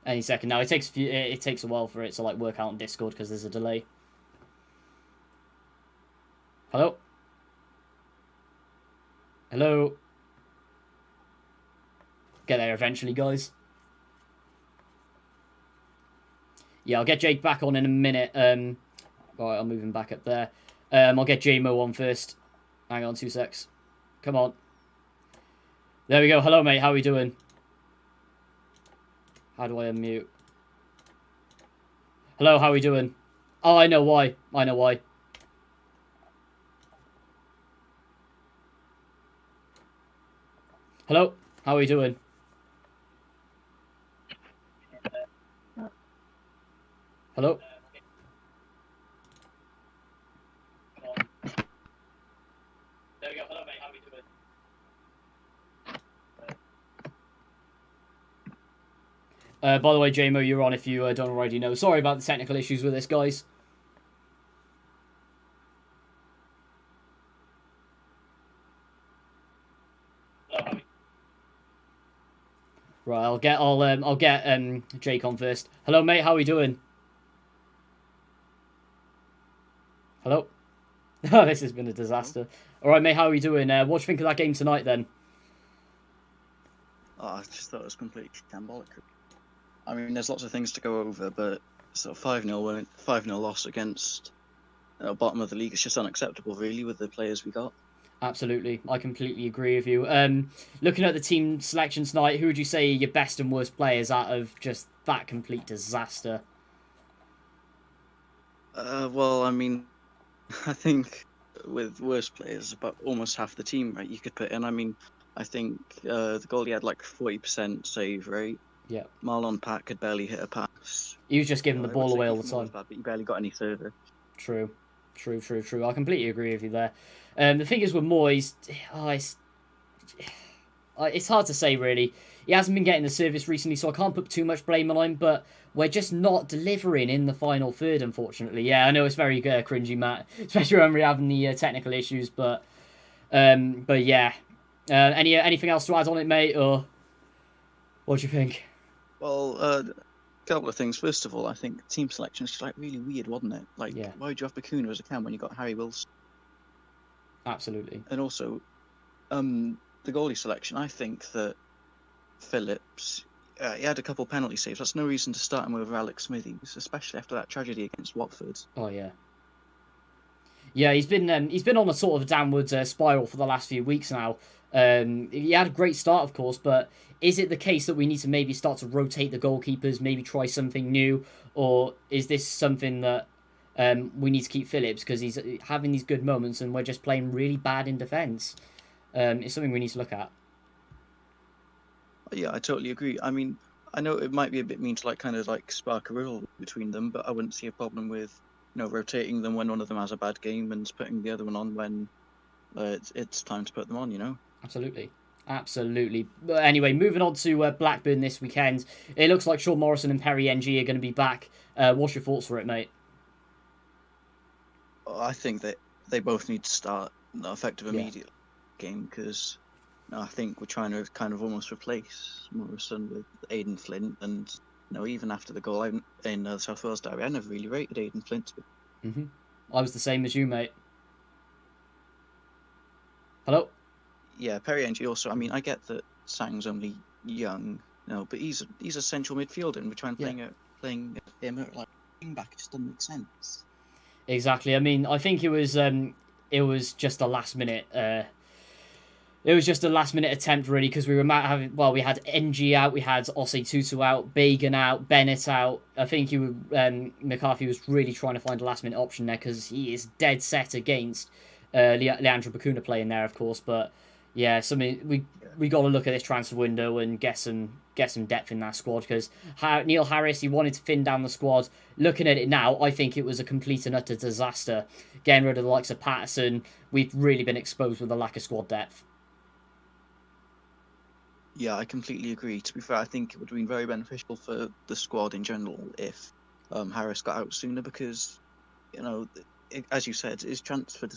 Any second now. It takes a while for it to work out on Discord because there's a delay. Hello? Hello? Get there eventually, guys. Yeah, I'll get Jake back on in a minute. Alright, I'll move him back up there. I'll get J-Mo on first. Hang on 2 secs. Come on. There we go. Hello, mate. How are we doing? How do I unmute? Hello, how are we doing? Oh, I know why. I know why. Hello, how are we doing? Hello? There we go. Hello, mate. How are we doing? By the way, J-Mo, you're on if you don't already know. Sorry about the technical issues with this, guys. Right, I'll get Jake on first. Hello, mate. How are we doing? Hello. Oh, this has been a disaster. All right, mate. How are we doing? What do you think of that game tonight, then? Oh, I just thought it was completely shambolic. I mean, there's lots of things to go over, but sort of 5-0 loss against bottom of the league is just unacceptable, really, with the players we got. Absolutely, I completely agree with you. Looking at the team selection tonight, who would you say are your best and worst players out of just that complete disaster? Well, I mean, I think with worst players, about almost half the team, right, you could put in. I mean, I think the goalie had 40% save rate. Yeah. Marlon Pack could barely hit a pass. He was just giving the ball away all the time. Bad, but he barely got any further. True. True. I completely agree with you there. The thing is with Moyes, it's hard to say really. He hasn't been getting the service recently, so I can't put too much blame on him. But we're just not delivering in the final third, unfortunately. Yeah, I know it's very cringy, Matt, especially when we're having the technical issues. But yeah, anything else to add on it, mate, or what do you think? Well, a couple of things. First of all, I think team selection is just like really weird, wasn't it? Like, why would you have Bakuna as a cam when you got Harry Wilson? Absolutely. And also, the goalie selection. I think that Phillips, he had a couple penalty saves. That's no reason to start him over Alex Smithies, especially after that tragedy against Watford. Oh yeah. Yeah, he's been on a sort of downward spiral for the last few weeks now. He had a great start, of course, but is it the case that we need to maybe start to rotate the goalkeepers, maybe try something new, or is this something that we need to keep Phillips because he's having these good moments and we're just playing really bad in defence? It's something we need to look at. Yeah, I totally agree. I mean, I know it might be a bit mean to kind of spark a riddle between them, but I wouldn't see a problem with rotating them when one of them has a bad game and putting the other one on when it's time to put them on. Absolutely. But anyway, moving on to Blackburn this weekend. It looks like Sean Morrison and Perry NG are going to be back. What's your thoughts for it, mate? I think that they both need to start effective immediate game because I think we're trying to kind of almost replace Morrison with Aidan Flint, and even after the goal in the South Wales derby, I never really rated Aidan Flint. I was the same as you, mate. Hello? Yeah, Perry NG also. I mean, I get that Sang's only young, but he's a central midfielder, and we're trying playing him at wing back. It just doesn't make sense. Exactly. I mean, I think it was just a last minute. It was just a last minute attempt, really, because we had NG out, we had Osei Tutu out, Bagan out, Bennett out. I think McCarthy was really trying to find a last minute option there because he is dead set against Leandro Bakuna playing there, of course. But yeah, we got to look at this transfer window and get some depth in that squad because Neil Harris, he wanted to thin down the squad. Looking at it now, I think it was a complete and utter disaster. Getting rid of the likes of Patterson, we've really been exposed with a lack of squad depth. Yeah, I completely agree. To be fair, I think it would have been very beneficial for the squad in general if Harris got out sooner because, as you said, his transfer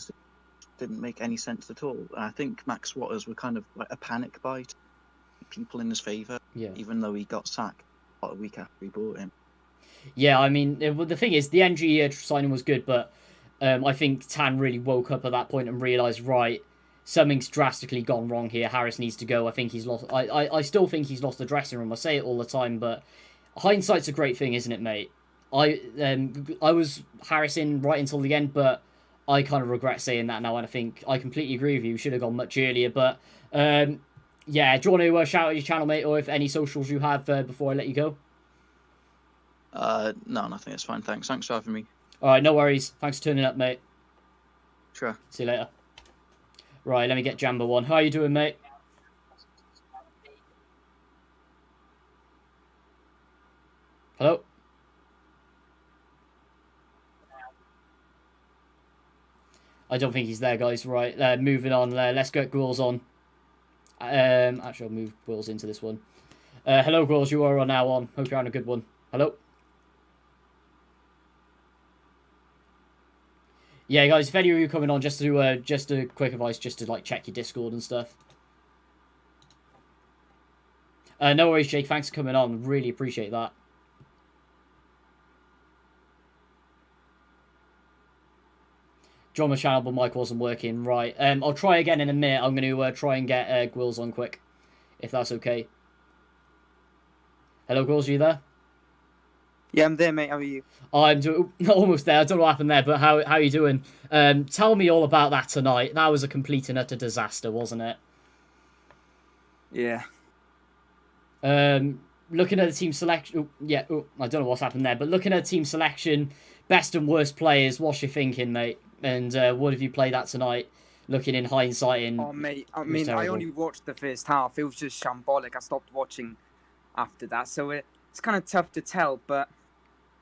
didn't make any sense at all. And I think Max Watters were kind of like a panic buy to people in his favour, even though he got sacked about a week after we bought him. Yeah, I mean, the thing is, the NG signing was good, but I think Tan really woke up at that point and realised, right, something's drastically gone wrong here. Harris needs to go. I think he's lost. I still think he's lost the dressing room. I say it all the time, but hindsight's a great thing, isn't it, mate? I was Harris in right until the end, but I kind of regret saying that now, and I think I completely agree with you. Should have gone much earlier, but yeah. Do you want to shout out your channel, mate, or if any socials you have before I let you go? No, nothing. It's fine. Thanks for having me. All right, no worries. Thanks for turning up, mate. Sure. See you later. Right, let me get Jamba one. How are you doing, mate? Hello? I don't think he's there, guys. Right, moving on. Let's get Gwills on. Actually, I'll move Gwills into this one. Hello, Gwills. You are now on. Hope you're on a good one. Hello? Yeah, guys, if any of you are coming on, just a quick advice, just to check your Discord and stuff. No worries, Jake. Thanks for coming on. Really appreciate that. Joined my channel, but mic wasn't working. Right. I'll try again in a minute. I'm going to try and get Gwills on quick, if that's okay. Hello, Gwills. Are you there? Yeah, I'm there, mate. How are you? I'm almost there. I don't know what happened there, but how are you doing? Tell me all about that tonight. That was a complete and utter disaster, wasn't it? Yeah. Looking at the team selection... I don't know what's happened there, but looking at the team selection, best and worst players, what's your thinking, mate? And what have you played at tonight? Looking in hindsight... Oh, mate. I mean, I only watched the first half. It was just shambolic. I stopped watching after that. So it's kind of tough to tell, but...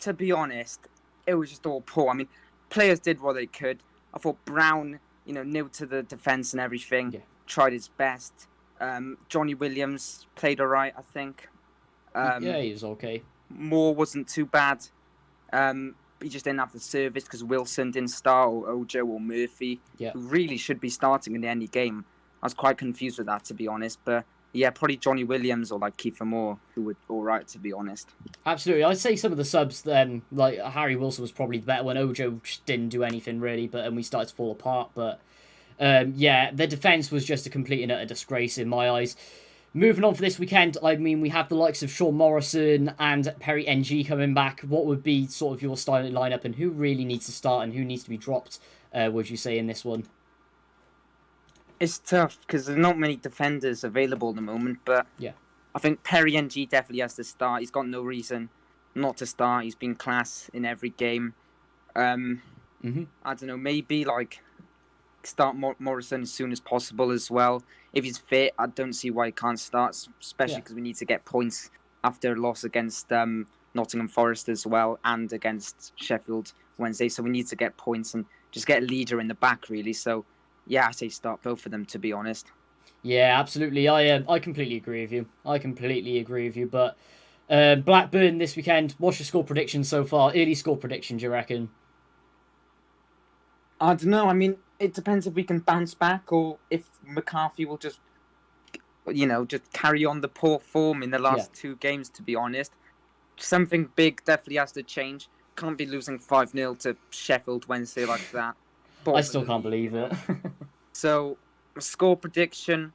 To be honest, it was just all poor. I mean, players did what they could. I thought Brown, new to the defence and everything, tried his best. Johnny Williams played all right, I think. Yeah, he was okay. Moore wasn't too bad. He just didn't have the service because Wilson didn't start, or Ojo or Murphy, who really should be starting in any game. I was quite confused with that, to be honest. But yeah, probably Johnny Williams or like Kiefer Moore, who were all right, to be honest. Absolutely. I'd say some of the subs, like Harry Wilson was probably the better one. Ojo just didn't do anything really, and we started to fall apart. But yeah, the defence was just a complete and utter disgrace in my eyes. Moving on for this weekend, I mean, we have the likes of Sean Morrison and Perry NG coming back. What would be sort of your starting lineup, and who really needs to start and who needs to be dropped, would you say, in this one? It's tough because there's not many defenders available at the moment, but yeah, I think Perry NG definitely has to start. He's got no reason not to start. He's been class in every game. I don't know, maybe like start Morrison as soon as possible as well. If he's fit, I don't see why he can't start, especially because we need to get points after a loss against Nottingham Forest as well and against Sheffield Wednesday. So we need to get points and just get a leader in the back, really. So yeah, I say start both of them, to be honest. Yeah, absolutely. I completely agree with you. But Blackburn this weekend, what's your score prediction so far? Early score prediction, do you reckon? I don't know. I mean, it depends if we can bounce back or if McCarthy will just carry on the poor form in the last two games, to be honest. Something big definitely has to change. Can't be losing 5-0 to Sheffield Wednesday like that. I still can't believe it. So, score prediction.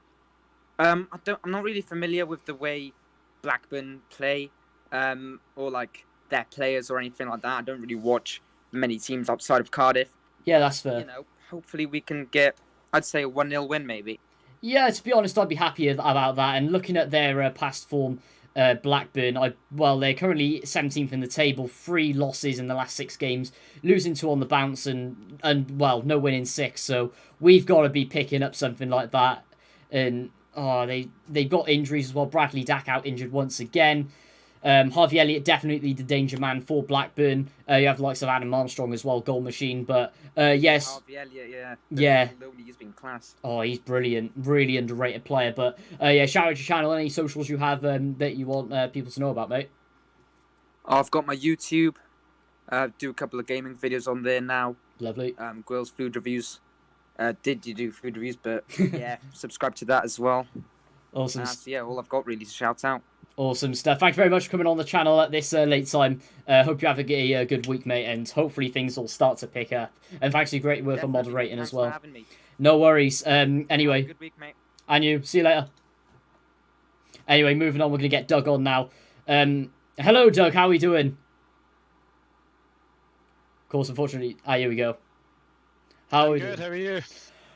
I'm not really familiar with the way Blackburn play, or like their players or anything like that. I don't really watch many teams outside of Cardiff. Yeah, that's fair. Hopefully we can get, I'd say, a 1-0 win maybe. Yeah, to be honest, I'd be happy about that. And looking at their past form, Blackburn, they're currently 17th in the table, 3 losses in the last 6 games, losing 2 on the bounce, and no win in 6. So we've got to be picking up something like that. And they've got injuries as well. Bradley Dack out injured once again. Harvey Elliott definitely the danger man for Blackburn. You have the likes of Adam Armstrong as well, goal machine. But yes, Harvey Elliott, yeah, he's been class. Oh, he's brilliant, really underrated player. But shout out to your channel. Any socials you have that you want people to know about, mate? I've got my YouTube. Do a couple of gaming videos on there now. Lovely. Gwil's food reviews. Did you do food reviews? But yeah, subscribe to that as well. Awesome. All I've got really to shout out. Awesome stuff. Thank you very much for coming on the channel at this late time. Hope you have a good week, mate, and hopefully things will start to pick up. And thanks for your great work on moderating as well. For having me. No worries. Anyway, good week, mate. And you. See you later. Anyway, moving on. We're going to get Doug on now. Hello, Doug. How are we doing? Of course, unfortunately... here we go. How are we doing? Good. How are you?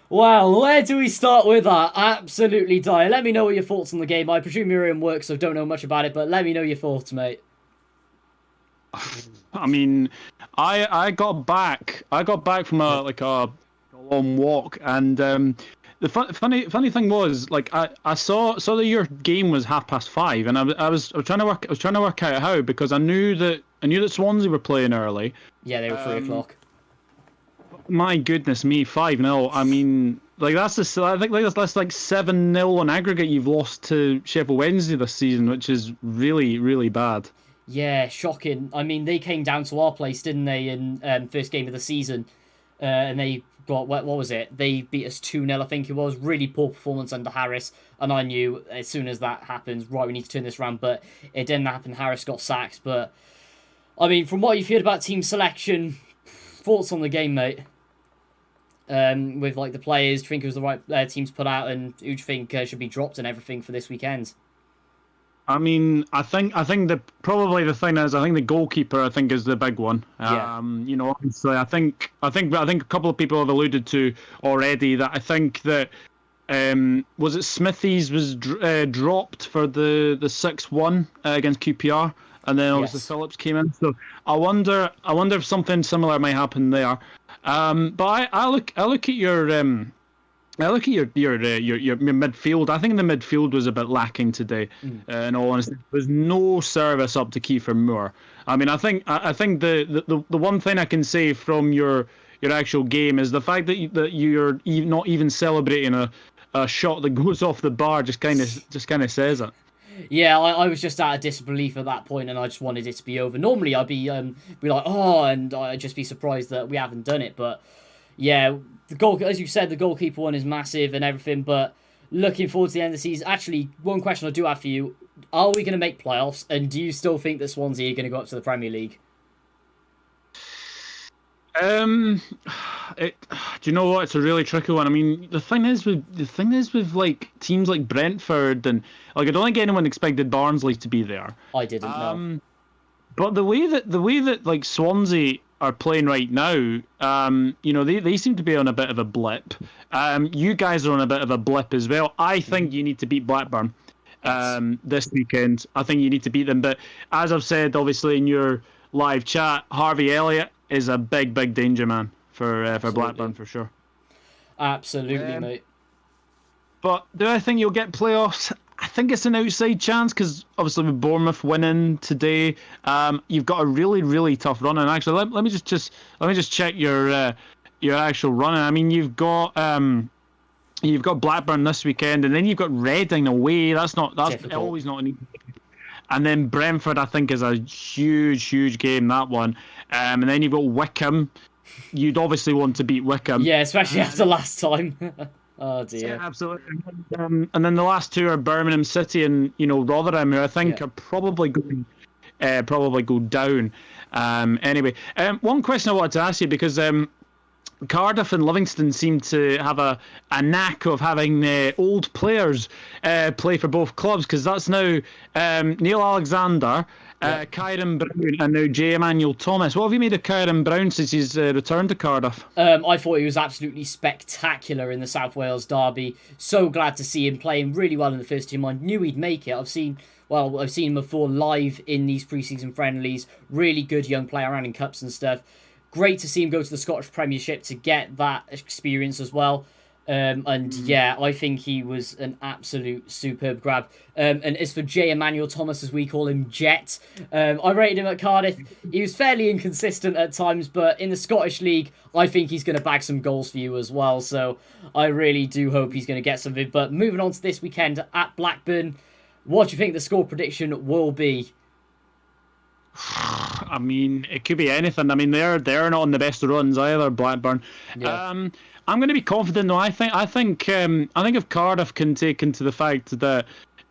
Well, where do we start with that? Absolutely dire. Let me know what your thoughts on the game. I presume you're in work, so don't know much about it, but let me know your thoughts, mate. I mean, I got back from a long walk, and the funny thing was, like, I saw that your game was 5:30, and I was trying to work out how, because I knew that Swansea were playing early. Yeah, they were 3 o'clock. My goodness me, 5-0. I mean, like I think that's like 7-0 on aggregate you've lost to Sheffield Wednesday this season, which is really, really bad. Yeah, shocking. I mean, they came down to our place, didn't they, in first game of the season, and they got what was it? They beat us 2-0, I think it was. Really poor performance under Harris, and I knew as soon as that happens, right, we need to turn this around. But it didn't happen. Harris got sacked. But I mean, from what you've heard about team selection, thoughts on the game, mate? With like the players, do you think it was the right teams put out, and who do you think should be dropped and everything for this weekend? I mean, I think probably the thing is, I think the goalkeeper is the big one. Yeah. Obviously, I think a couple of people have alluded to already that I think that was it Smithies was dropped for the 6-1 against QPR, and then obviously Phillips came in. So I wonder if something similar might happen there. But I look at your I look at your midfield. I think the midfield was a bit lacking today. In all honesty, there's no service up to Kiefer Moore. I mean, I think the one thing I can say from your actual game is the fact that you're not even celebrating a shot that goes off the bar just kind of says it. Yeah, I was just out of disbelief at that point, and I just wanted it to be over. Normally, I'd be like, oh, and I'd just be surprised that we haven't done it. But yeah, the goal, as you said, the goalkeeper one is massive and everything. But looking forward to the end of the season, actually, one question I do have for you: are we going to make playoffs? And do you still think that Swansea are going to go up to the Premier League? Do you know what? It's a really tricky one. I mean, the thing is with like teams like Brentford and like I don't think anyone expected Barnsley to be there. I didn't know. But the way that like Swansea are playing right now, they seem to be on a bit of a blip. You guys are on a bit of a blip as well. I think you need to beat Blackburn this weekend. I think you need to beat them. But as I've said, obviously in your live chat, Harvey Elliott is a big danger man for Blackburn for sure. Absolutely, mate. But do I think you'll get playoffs? I think it's an outside chance because obviously with Bournemouth winning today, you've got a really tough run. And actually, let me just check your actual run. I mean, you've got Blackburn this weekend, and then you've got Reading away. That's difficult. Always not an easy. And then Brentford, I think, is a huge game, that one. And then you've got Wickham. You'd obviously want to beat Wickham. Yeah, especially after last time. Oh, dear. Yeah, absolutely. And then the last two are Birmingham City and, Rotherham, who I think are probably go down. Anyway, one question I wanted to ask you, because Cardiff and Livingston seem to have a knack of having old players play for both clubs, because that's now Neil Alexander, Kyron Brown, and now J. Emmanuel Thomas. What have you made of Kyron Brown since he's returned to Cardiff? I thought he was absolutely spectacular in the South Wales derby. So glad to see him playing really well in the first team. I knew he'd make it. I've seen him before live in these pre-season friendlies. Really good young player around in cups and stuff. Great to see him go to the Scottish Premiership to get that experience as well. I think he was an absolute superb grab. And as for J. Emmanuel Thomas, as we call him, Jet, I rated him at Cardiff. He was fairly inconsistent at times, but in the Scottish League, I think he's going to bag some goals for you as well. So I really do hope he's going to get something. But moving on to this weekend at Blackburn, what do you think the score prediction will be? I mean, it could be anything. I mean, they're not on the best of runs either, Blackburn. Yeah. I'm going to be confident though. I think if Cardiff can take into the fact that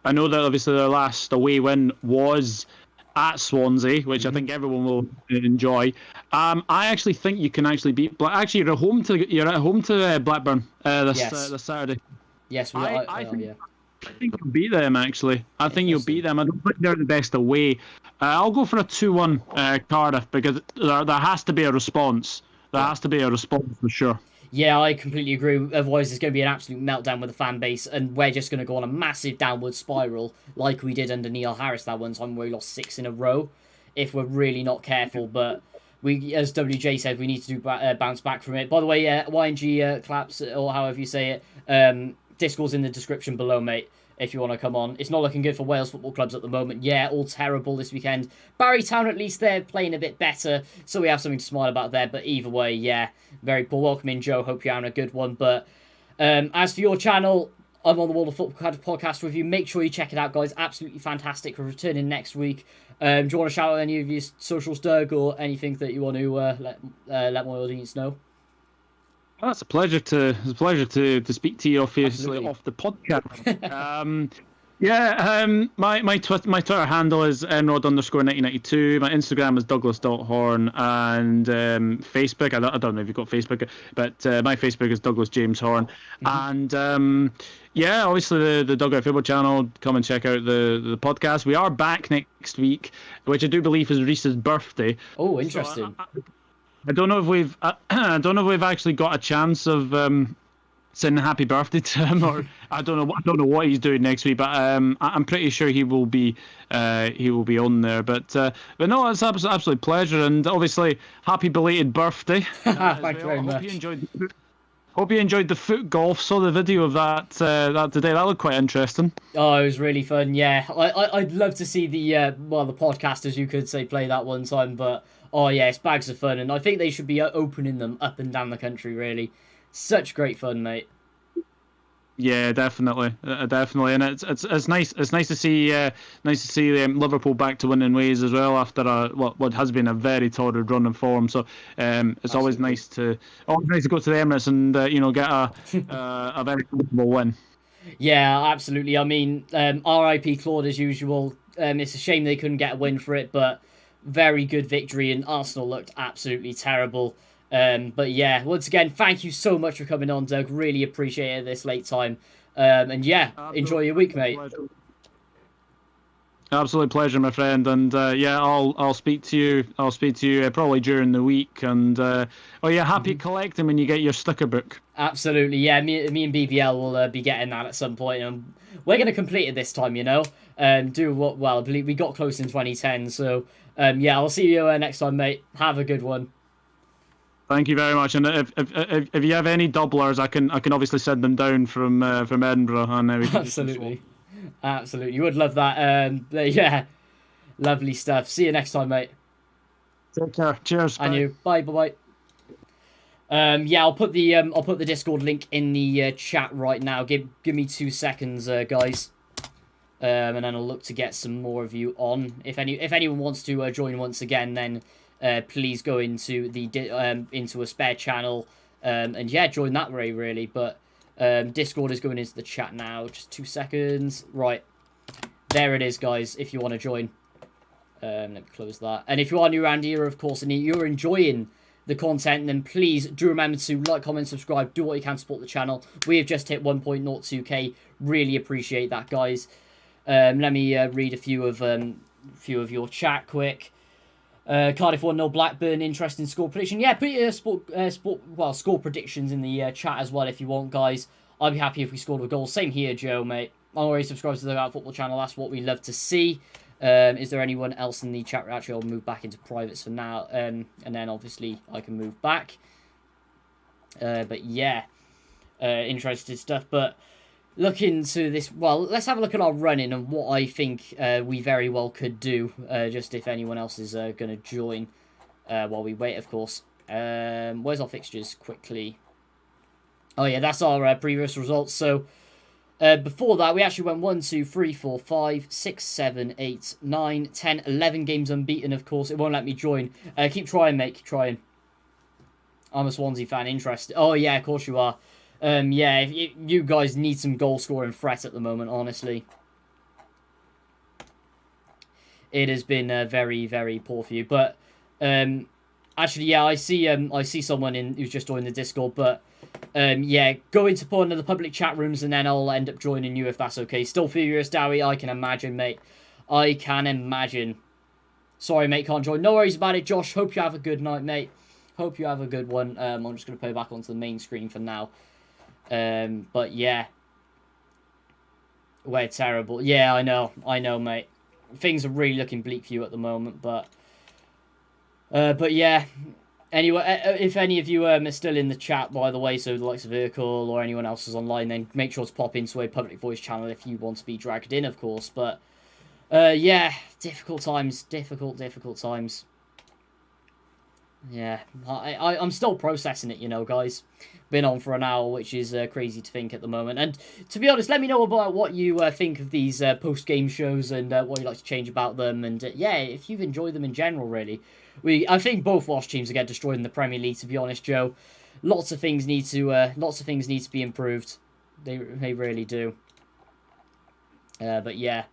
I know that obviously their last away win was at Swansea, which I think everyone will enjoy. I actually think you can actually beat. Actually, you're at home to Blackburn this Saturday. Yes, I think you'll beat them, actually. I think you'll beat them. I don't think they're the best away. I'll go for a 2-1 Cardiff, because there has to be a response. There has to be a response for sure. Yeah, I completely agree. Otherwise, it's going to be an absolute meltdown with the fan base, and we're just going to go on a massive downward spiral like we did under Neil Harris that one time where we lost 6 in a row, if we're really not careful. But we, as WJ said, we need to bounce back from it. By the way, YNG claps, or however you say it, Discord's in the description below, mate, if you want to come on. It's not looking good for Wales football clubs at the moment. Yeah, all terrible this weekend. Barry Town, at least they're playing a bit better, so we have something to smile about there. But either way, yeah, very poor. Welcome in, Joe. Hope you're having a good one. But as for your channel, I'm on the World of Football podcast review. Make sure you check it out, guys. Absolutely fantastic. We're returning next week. Do you want to shout out any of your socials, Doug, or anything that you want to let my audience know? Well, it's a pleasure to speak to you, obviously, off the podcast. My Twitter handle is enrod_1992. My Instagram is douglas.horn, and Facebook, I don't know if you've got Facebook, but my Facebook is Douglas James Horn. And obviously the Dugout Football channel. Come and check out the podcast. We are back next week, which I do believe is Reese's birthday. Oh, interesting. So I don't know if we've actually got a chance of saying happy birthday to him, or I don't know what he's doing next week, but I'm pretty sure he will be on there. But no, it's an absolute pleasure, and obviously happy belated birthday. Thank you very much. Hope you enjoyed the foot golf. Saw the video of that today. That looked quite interesting. Oh, it was really fun. Yeah, I'd love to see the the podcasters, you could say, play that one time. But oh yeah, it's bags of fun, and I think they should be opening them up and down the country. Really, such great fun, mate. Yeah, definitely, and it's nice. It's nice to see Liverpool back to winning ways as well after what has been a very torrid run of form. So it's always nice to go to the Emirates and get a very comfortable win. Yeah, absolutely. I mean, R.I.P. Claude as usual. It's a shame they couldn't get a win for it, but very good victory, and Arsenal looked absolutely terrible. But yeah, once again, thank you so much for coming on, Doug. Really appreciate it this late time. And yeah, enjoy your week, mate. Absolute pleasure, my friend. And yeah, I'll speak to you. I'll speak to you probably during the week. And happy collecting when you get your sticker book. Absolutely, yeah. Me and BBL will be getting that at some point, and we're going to complete it this time. I believe we got close in 2010. So yeah, I'll see you next time, mate. Have a good one. Thank you very much. And if you have any doublers, I can obviously send them down from Edinburgh, and we can absolutely, you would love that. Yeah, lovely stuff. See you next time, mate. Take care. Cheers. And you. Bye. Yeah, I'll put the Discord link in the chat right now. Give me 2 seconds, guys. And then I'll look to get some more of you on. If anyone wants to join once again, then. Please go into into a spare channel and yeah, join that way really. But Discord is going into the chat now. Just 2 seconds. Right, there it is, guys. If you want to join, let me close that. And if you are new around here, of course, and you're enjoying the content, then please do remember to like, comment, subscribe, do what you can to support the channel. We have just hit 1.02k. Really appreciate that, guys. Let me read a few of your chat quick. Cardiff 1-0 Blackburn, interesting score prediction. Yeah, put your score predictions in the chat as well if you want, guys. I'd be happy if we scored a goal. Same here, Joe, mate. Already subscribe to the Out Football channel. That's what we love to see. Is there anyone else in the chat? Actually, I'll move back into privates for now. And then, obviously, I can move back. But, yeah. Interesting stuff. But... look into this. Well, let's have a look at our running and what I think we very well could do. Just if anyone else is going to join while we wait, of course. Where's our fixtures quickly? Oh yeah, that's our previous results. So before that, we actually went 1, 2, 3, 4, 5, 6, 7, 8, 9, 10, 11 games unbeaten. Of course, it won't let me join. Keep trying, mate. Keep trying. I'm a Swansea fan. Interested? Oh yeah, of course you are. Yeah, you guys need some goal-scoring threat at the moment, honestly. It has been very, very poor for you. But, actually, yeah, I see someone who's just joined the Discord. But, yeah, go into one of the public chat rooms and then I'll end up joining you if that's okay. Still furious, Dowie? I can imagine, mate. I can imagine. Sorry, mate, can't join. No worries about it, Josh. Hope you have a good night, mate. Hope you have a good one. I'm just going to play back onto the main screen for now. But yeah, we're terrible. Yeah, I know, mate. Things are really looking bleak for you at the moment, but yeah. Anyway, if any of you are still in the chat, by the way, so the likes of Urkel or anyone else is online, then make sure to pop into a public voice channel if you want to be dragged in, of course. But yeah, difficult times. Yeah, I'm still processing it, guys. Been on for an hour, which is crazy to think at the moment. And to be honest, let me know about what you think of these post-game shows and what you'd like to change about them. And yeah, if you've enjoyed them in general, really. I think both Welsh teams are getting destroyed in the Premier League, to be honest, Joe. Lots of things need to be improved. They really do. But yeah.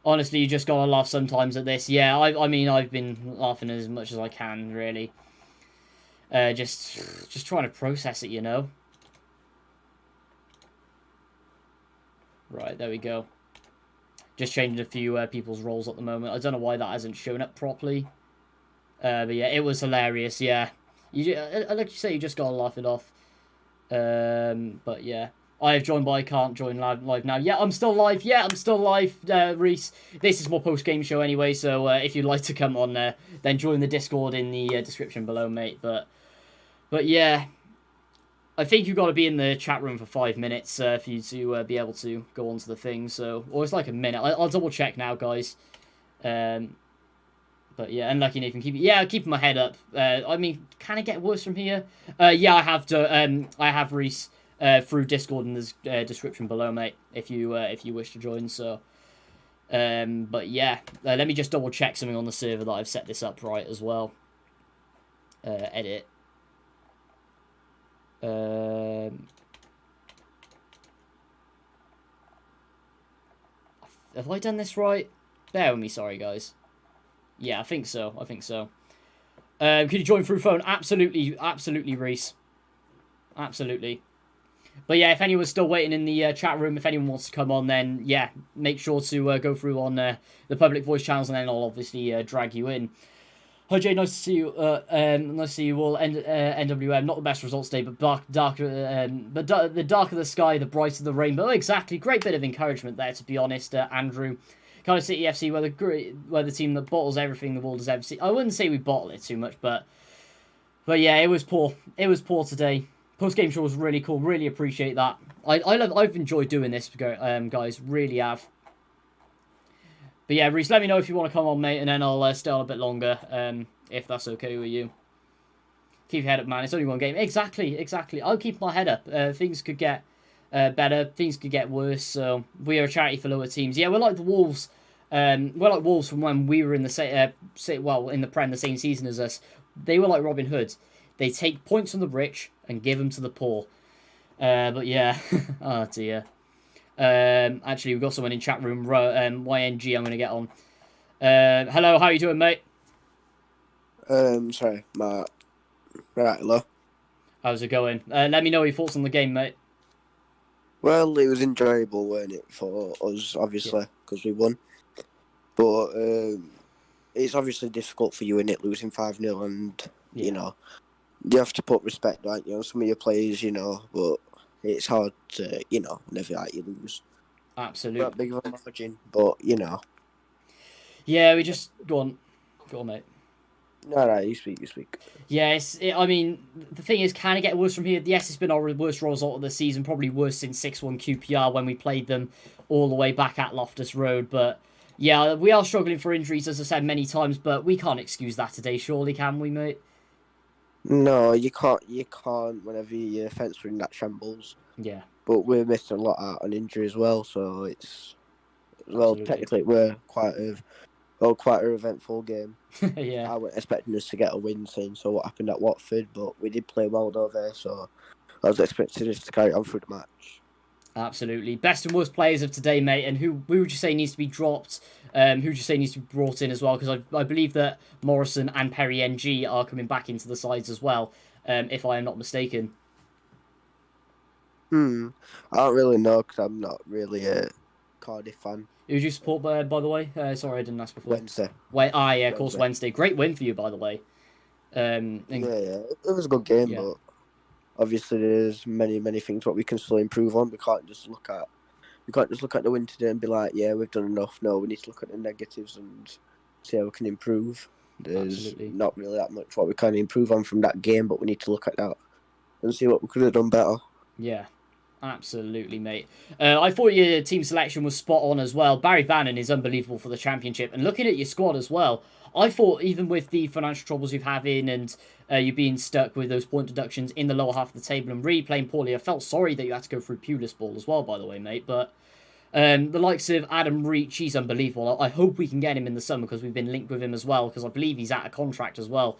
Honestly, you just gotta laugh sometimes at this. Yeah, I mean, I've been laughing as much as I can, really. Just trying to process it, Right, there we go. Just changing a few people's roles at the moment. I don't know why that hasn't shown up properly. But yeah, it was hilarious, yeah. Like you say, you just gotta laugh it off. But yeah. I have joined, but I can't join live now. Yeah, I'm still live. Yeah, I'm still live, Reese. This is more post-game show anyway, so if you'd like to come on there, then join the Discord in the description below, mate. But yeah, I think you've got to be in the chat room for 5 minutes for you to be able to go onto the thing. So, or it's like a minute. I'll double check now, guys. But yeah, unlucky Nathan. Keeping my head up. I mean, can it get worse from here? Yeah, I have Reese through Discord in the description below, mate. If you wish to join. So, but yeah, let me just double check something on the server that I've set this up right as well. Edit. Have I done this right? Bear with me, sorry guys. Yeah, I think so. Could you join through phone? Absolutely, Reese. Absolutely. But yeah, if anyone's still waiting in the chat room, if anyone wants to come on, then yeah, make sure to go through on the public voice channels, and then I'll obviously drag you in. Hi Jay, nice to see you. Nice to see you all. NWM, not the best results today, but darker. The darker the sky, the brighter the rainbow. Exactly, great bit of encouragement there, to be honest, Andrew. Cardiff City FC, where the team that bottles everything the world has ever seen. I wouldn't say we bottle it too much, but yeah, it was poor. It was poor today. Post game show was really cool. Really appreciate that. I've enjoyed doing this, guys. Really have. But yeah, Reese, let me know if you want to come on, mate, and then I'll stay on a bit longer, if that's okay with you. Keep your head up, man. It's only one game. Exactly. I'll keep my head up. Things could get better. Things could get worse. So we are a charity for lower teams. Yeah, we're like the Wolves. We're like Wolves from when we were in the in the Prem the same season as us. They were like Robin Hood. They take points from the rich and give them to the poor. But yeah, oh dear. Actually, we've got someone in chat room. YNG, I'm going to get on. Hello, how are you doing, mate? Sorry, Matt. Right, hello. How's it going? Let me know your thoughts on the game, mate. Well, it was enjoyable, weren't it, for us, obviously, because we won. But it's obviously difficult for you, innit, losing 5-0, and, you know, you have to put respect, like, you know, some of your players, you know, but it's hard to, you know, whenever you lose. Absolutely. Not big of a margin, but, you know. Yeah, we just... Go on, mate. No, right, you speak. Yeah, I mean, the thing is, can it get worse from here? Yes, it's been our worst result of the season, probably worse since 6-1 QPR when we played them all the way back at Loftus Road, but... Yeah, we are struggling for injuries, as I said many times, but we can't excuse that today, surely, can we, mate? No, you can't whenever your defence were in that shambles. Yeah. But we're missing a lot out on injury as well, so it's... Well, Absolutely. technically, we're quite an eventful game. Yeah. I wasn't expecting us to get a win, seeing so what happened at Watford, but we did play well though there, so I was expecting us to carry on through the match. Absolutely. Best and worst players of today, mate, and who would you say needs to be dropped? Who would you say needs to be brought in as well? Because I believe that Morrison and Perry NG are coming back into the sides as well, if I am not mistaken. I don't really know, because I'm not really a Cardiff fan. Who would you support, by the way? Sorry, I didn't ask before. Wednesday. Yeah, of course, Wednesday. Great win for you, by the way. Yeah, it was a good game, but obviously there's many things what we can still improve on. We can't just look at the win today and be like, yeah, we've done enough. No, we need to look at the negatives and see how we can improve. There's not really that much what we can improve on from that game, but we need to look at that and see what we could have done better. Yeah. Absolutely, mate. I thought your team selection was spot on as well. Barry Bannon is unbelievable for the Championship. And looking at your squad as well, I thought even with the financial troubles you've having and you being stuck with those point deductions in the lower half of the table and really playing poorly, I felt sorry that you had to go through Pulis Ball as well, by the way, mate. But the likes of Adam Reach, he's unbelievable. I hope we can get him in the summer because we've been linked with him as well because I believe he's out of contract as well.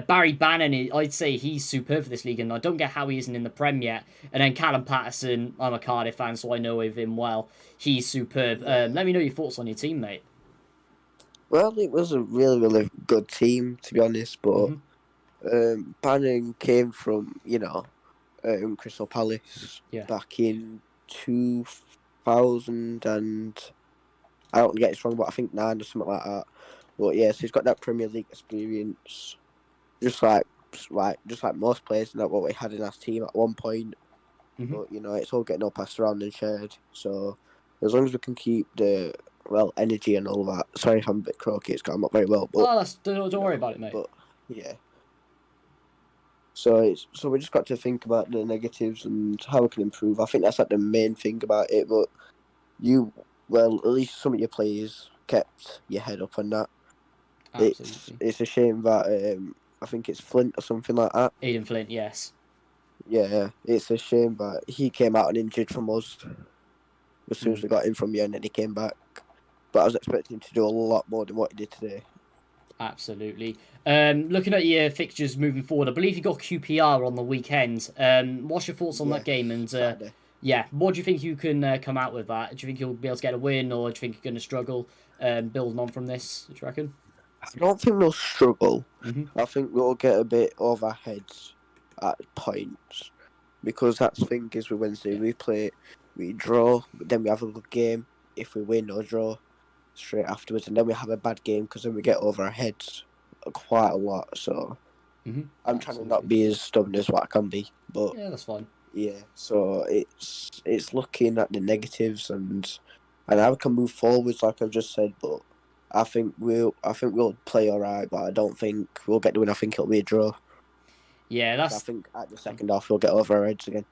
Barry Bannon, I'd say he's superb for this league, and I don't get how he isn't in the Prem yet. And then Callum Patterson, I'm a Cardiff fan, so I know of him well. He's superb. Let me know your thoughts on your team, mate. Well, it was a really good team, to be honest, but Bannon came from, Crystal Palace back in 2000 and I don't get it wrong, but I think 9 or something like that. But yeah, so he's got that Premier League experience. Just like most players, and that what we had in our team at one point. but it's all getting all passed around and shared. So as long as we can keep the energy and all that. Sorry if I'm a bit croaky, it's got not very well. But, don't worry about it, mate. But yeah. So we just got to think about the negatives and how we can improve. I think that's like the main thing about it. But at least some of your players kept your head up on that. Absolutely. It's a shame that I think it's Flint or something like that. Aidan Flint, yes. Yeah, it's a shame that he came out and injured from us as soon as we got him from you, and then he came back. But I was expecting him to do a lot more than what he did today. Absolutely. Looking at your fixtures moving forward, I believe you got QPR on the weekend. What's your thoughts on that game? And what do you think you can come out with that? Do you think you'll be able to get a win, or do you think you're going to struggle building on from this? Do you reckon? I don't think we'll struggle. I think we'll get a bit over our heads at points, because that's the thing is with Wednesday we draw, but then we have a good game if we win or draw straight afterwards, and then we have a bad game because then we get over our heads quite a lot. So I'm trying to not be as stubborn as what I can be, but yeah, that's fine. Yeah, so it's looking at the negatives and how we can move forwards, like I've just said. But I think we'll play all right, but I don't think we'll get the win. I think it'll be a draw. Yeah, I think at the second half we'll get over our heads again.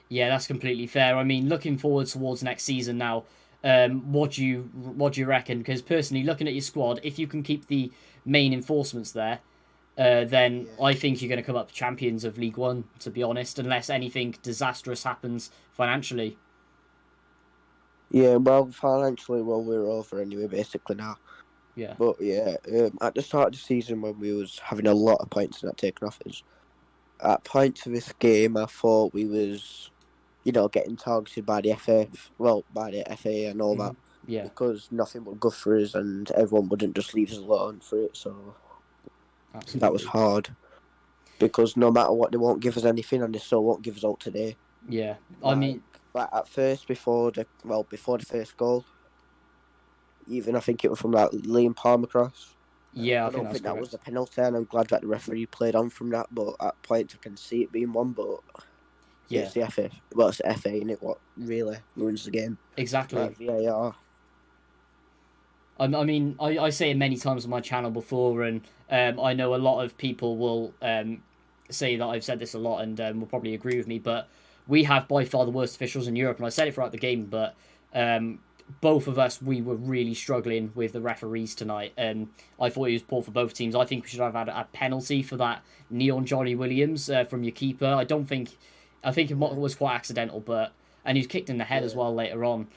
Yeah, that's completely fair. I mean, looking forward towards next season now. What do you reckon? Because personally, looking at your squad, if you can keep the main enforcements there, then I think you're going to come up champions of League One, to be honest, unless anything disastrous happens financially. Yeah, well, financially, we're over anyway, basically now. Yeah. But yeah, at the start of the season when we was having a lot of points and not taking off us, at points of this game, I thought we was, getting targeted by the by the FA and all that. Yeah. Because nothing would go for us and everyone wouldn't just leave us alone for it. So absolutely. That was hard. Because no matter what, they won't give us anything, and they still won't give us out today. Yeah, I mean, at first, before the first goal, even I think it was from that Liam Palmer cross. Yeah, I don't think that was a penalty, and I'm glad that the referee played on from that. But at points, I can see it being one. But it's the FA. Well, it's the FA, innit? What really ruins the game? Exactly. Like VAR. I mean, I say it many times on my channel before, and I know a lot of people will say that I've said this a lot, and will probably agree with me. But we have by far the worst officials in Europe, and I said it throughout the game. But both of us, we were really struggling with the referees tonight, and I thought it was poor for both teams. I think we should have had a penalty for that Neon Johnny Williams from your keeper. I think it was quite accidental, and he was kicked in the head as well later on.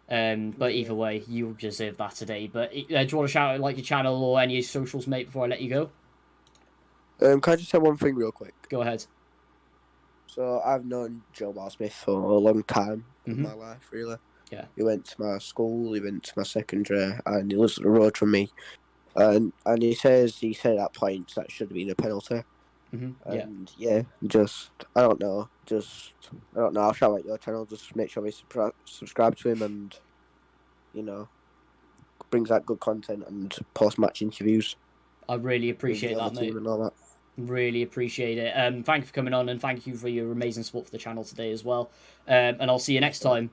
But either way, you deserve that today. But do you want to shout out like your channel or any socials, mate, before I let you go? Can I just say one thing real quick? Go ahead. So I've known Joe Smith for a long time in my life, really. Yeah. He went to my school, he went to my secondary, and he lives up the road from me. And he said at points that should have been a penalty. And I don't know. I'll shout out your channel. Just make sure we subscribe to him, and brings out good content and post-match interviews. I really appreciate that, mate. And all that. Really appreciate it. Thank you for coming on, and thank you for your amazing support for the channel today as well. And I'll see you next time.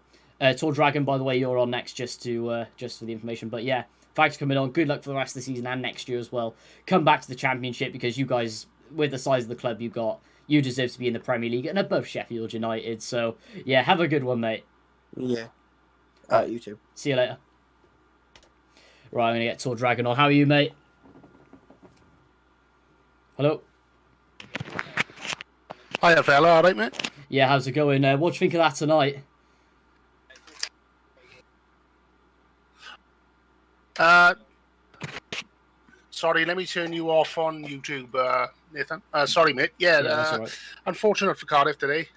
Tall Dragon, by the way, you're on next just for the information. But yeah, thanks for coming on. Good luck for the rest of the season and next year as well. Come back to the Championship, because you guys, with the size of the club you got, you deserve to be in the Premier League and above Sheffield United. So yeah, have a good one, mate. Yeah. You too. See you later. Right, I'm gonna get Tall Dragon on. How are you, mate? Hello. Hiya, fella. All right, mate? Yeah, how's it going? What do you think of that tonight? Sorry, let me turn you off on YouTube, Nathan. Sorry, mate. Yeah, that's all right. Unfortunate for Cardiff today.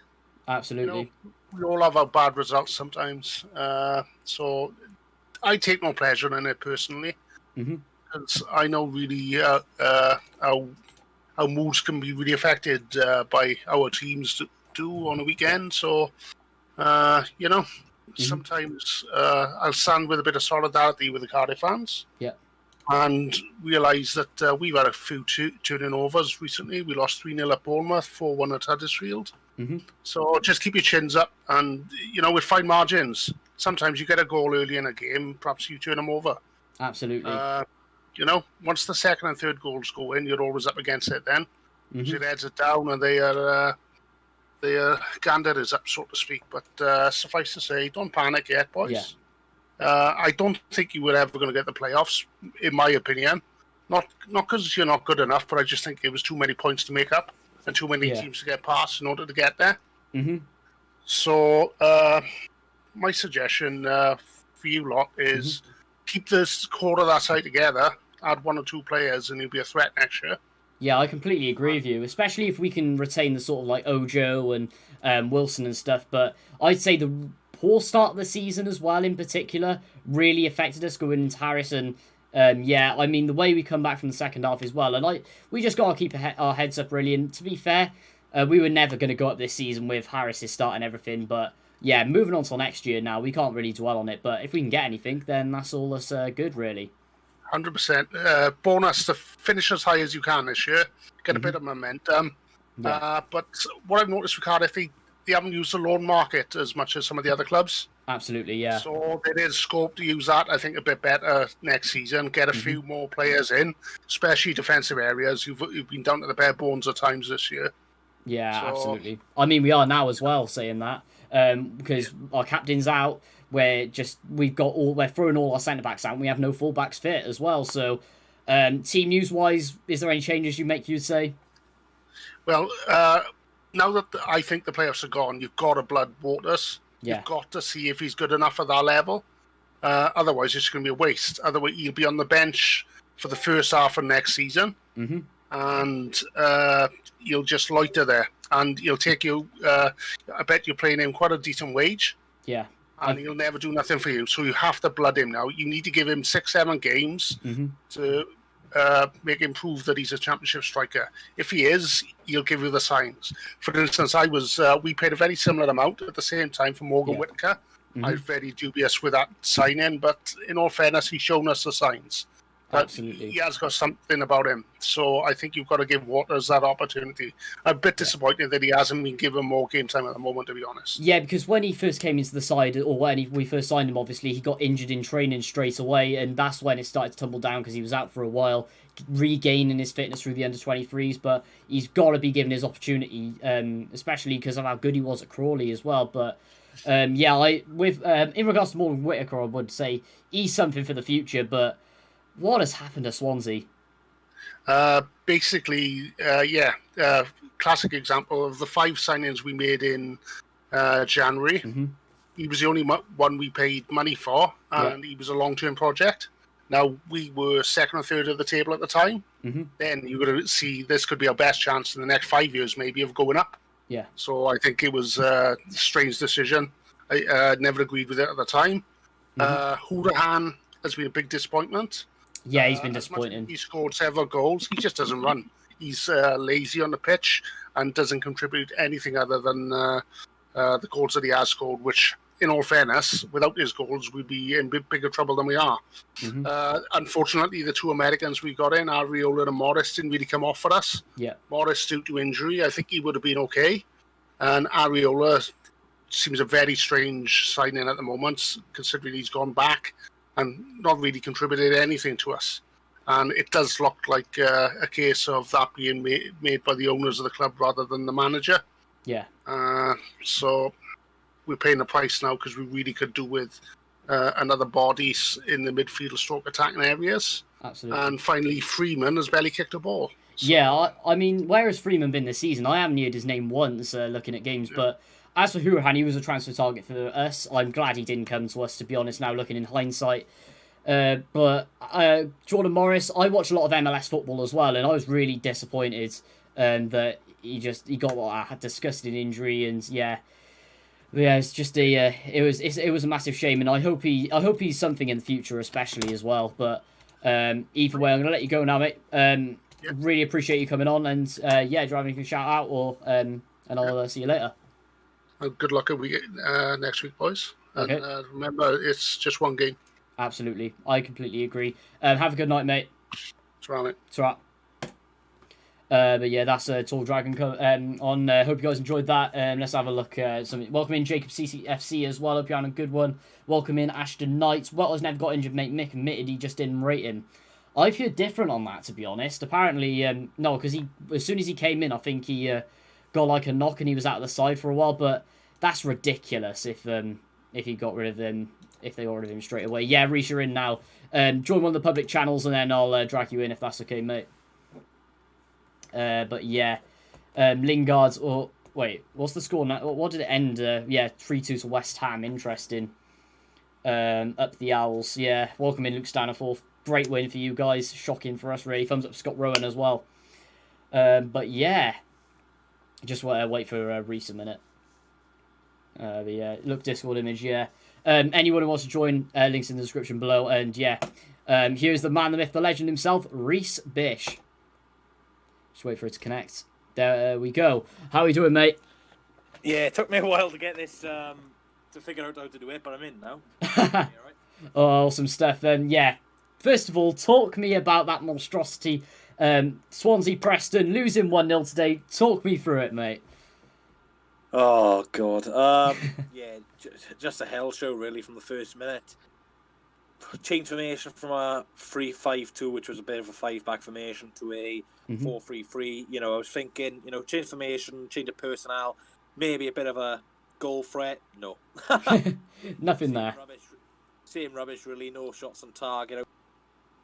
Absolutely. We all have our bad results sometimes. So I take no pleasure in it personally. Because I know really how moods can be really affected by our teams do on a weekend. So, sometimes I'll stand with a bit of solidarity with the Cardiff fans. Yeah. And realise that we've had a few turning overs recently. We lost 3-0 at Bournemouth, 4-1 at Huddersfield. So just keep your chins up, and with fine margins, sometimes you get a goal early in a game, perhaps you turn them over. Absolutely. Once the second and third goals go in, you're always up against it then. So it heads it down, and the gander is up, so to speak. But suffice to say, don't panic yet, boys. Yeah. I don't think you were ever going to get the playoffs, in my opinion. Not because you're not good enough, but I just think it was too many points to make up and too many teams to get past in order to get there. So my suggestion for you lot is keep this core of that side together, add one or two players, and you'll be a threat next year. Yeah, I completely agree with you, especially if we can retain the sort of like Ojo and Wilson and stuff. But I'd say the poor start of the season as well, in particular, really affected us going into Harris. And I mean, the way we come back from the second half as well. And we just got to keep our heads up, really. And to be fair, we were never going to go up this season with Harris's start and everything. But yeah, moving on to next year now, we can't really dwell on it. But if we can get anything, then that's all that's good, really. 100%. Bonus to finish as high as you can this year. Get a bit of momentum. But what I've noticed with Cardiff, they haven't used the loan market as much as some of the other clubs. Absolutely, yeah. So there is scope to use that, I think, a bit better next season. Get a few more players in, especially defensive areas. You've been down to the bare bones at times this year. Yeah, absolutely. I mean, we are now as well, saying that. Because our captain's out. We're throwing all our centre backs out, and we have no full backs fit as well. So, team news wise, is there any changes you'd say? Well, now that I think the playoffs are gone, you've got to blood Waters. Yeah. You've got to see if he's good enough at that level. Otherwise, it's going to be a waste. Otherwise, he'll be on the bench for the first half of next season, and you'll just loiter there, and he'll take you. I bet you're paying him quite a decent wage. Yeah. And he'll never do nothing for you. So you have to blood him now. You need to give him 6-7 games to make him prove that he's a championship striker. If he is, he'll give you the signs. For instance, we paid a very similar amount at the same time for Morgan Whittaker. I was very dubious with that signing, but in all fairness, he's shown us the signs. Absolutely. He has got something about him. So I think you've got to give Waters that opportunity. I'm a bit disappointed that he hasn't been given more game time at the moment, to be honest. Yeah, because when he first came into the side, or when we first signed him, obviously, he got injured in training straight away, and that's when it started to tumble down because he was out for a while, regaining his fitness through the under-23s, but he's got to be given his opportunity, especially because of how good he was at Crawley as well. But in regards to Morgan Whittaker, I would say he's something for the future, but what has happened to Swansea? Classic example of the 5 signings we made in January. He was the only one we paid money for, and he was a long-term project. Now, we were second or third of the table at the time. Then you're going to see this could be our best chance in the next 5 years, maybe, of going up. Yeah. So I think it was a strange decision. I never agreed with it at the time. Hoolahan has been a big disappointment. Yeah, he's been disappointing. He scored several goals. He just doesn't run. He's lazy on the pitch and doesn't contribute anything other than the goals that he has scored, which, in all fairness, without his goals, we'd be in bigger trouble than we are. Unfortunately, the 2 Americans we got in, Areola and Morris, didn't really come off for us. Yeah. Morris, due to injury, I think he would have been okay. And Areola seems a very strange signing at the moment, considering he's gone back and not really contributed anything to us. And it does look like a case of that being made by the owners of the club rather than the manager. Yeah. So we're paying the price now because we really could do with another body in the midfield stroke attacking areas. Absolutely. And finally, Freeman has barely kicked a ball. So, yeah, I mean, where has Freeman been this season? I haven't heard his name once looking at games, but as for Hoolahan, he was a transfer target for us. I'm glad he didn't come to us, to be honest, now looking in hindsight. But Jordan Morris, I watch a lot of MLS football as well, and I was really disappointed that he got a disgusting injury, and it's just it was a massive shame, and I hope he's something in the future, especially as well. But either way, I'm gonna let you go now, mate. Really appreciate you coming on, and do you have anything to shout out, or and I'll see you later. Good luck next week, boys. Okay. And remember, it's just one game. Absolutely. I completely agree. Have a good night, mate. It's all right, mate. It's all right. But yeah, that's Tall Dragon on. Hope you guys enjoyed that. Let's have a look at something. Welcome in Jacob CCFC as well. Hope you're having a good one. Welcome in Ashton Knight. Has never got injured, mate. Mick admitted he just didn't rate him. I've heard different on that, to be honest. Apparently, no, because as soon as he came in, I think he got like a knock and he was out of the side for a while. But that's ridiculous if he got rid of him. If they got rid of him straight away. Yeah, Reece, you're in now. Join one of the public channels and then I'll drag you in if that's okay, mate. But yeah, Lingard's. Or wait, what's the score now? What did it end? Yeah, 3-2 to West Ham. Interesting. Up the Owls. Yeah, welcome in, Luke Staniforth. Great win for you guys. Shocking for us, really. Thumbs up, Scott Rowan as well. But yeah, just wait for Reece a minute. But yeah, look, Discord image. Yeah. Anyone who wants to join, links in the description below. And yeah, here's the man, the myth, the legend himself, Reece Bish. Just wait for it to connect. There we go. How are you doing, mate? Yeah, it took me a while to get this, to figure out how to do it, but I'm in now. Right? Oh, awesome stuff. Yeah. First of all, talk me about that monstrosity. Swansea Preston losing 1-0 today. Talk me through it, mate. Oh, God. Yeah, just a hell show, really, from the first minute. Change formation from a 3-5-2, which was a bit of a 5-back formation, to a 4-3-3. You know, I was thinking, change formation, change of personnel, maybe a bit of a goal threat. No. Nothing there. Same rubbish, really. No shots on target.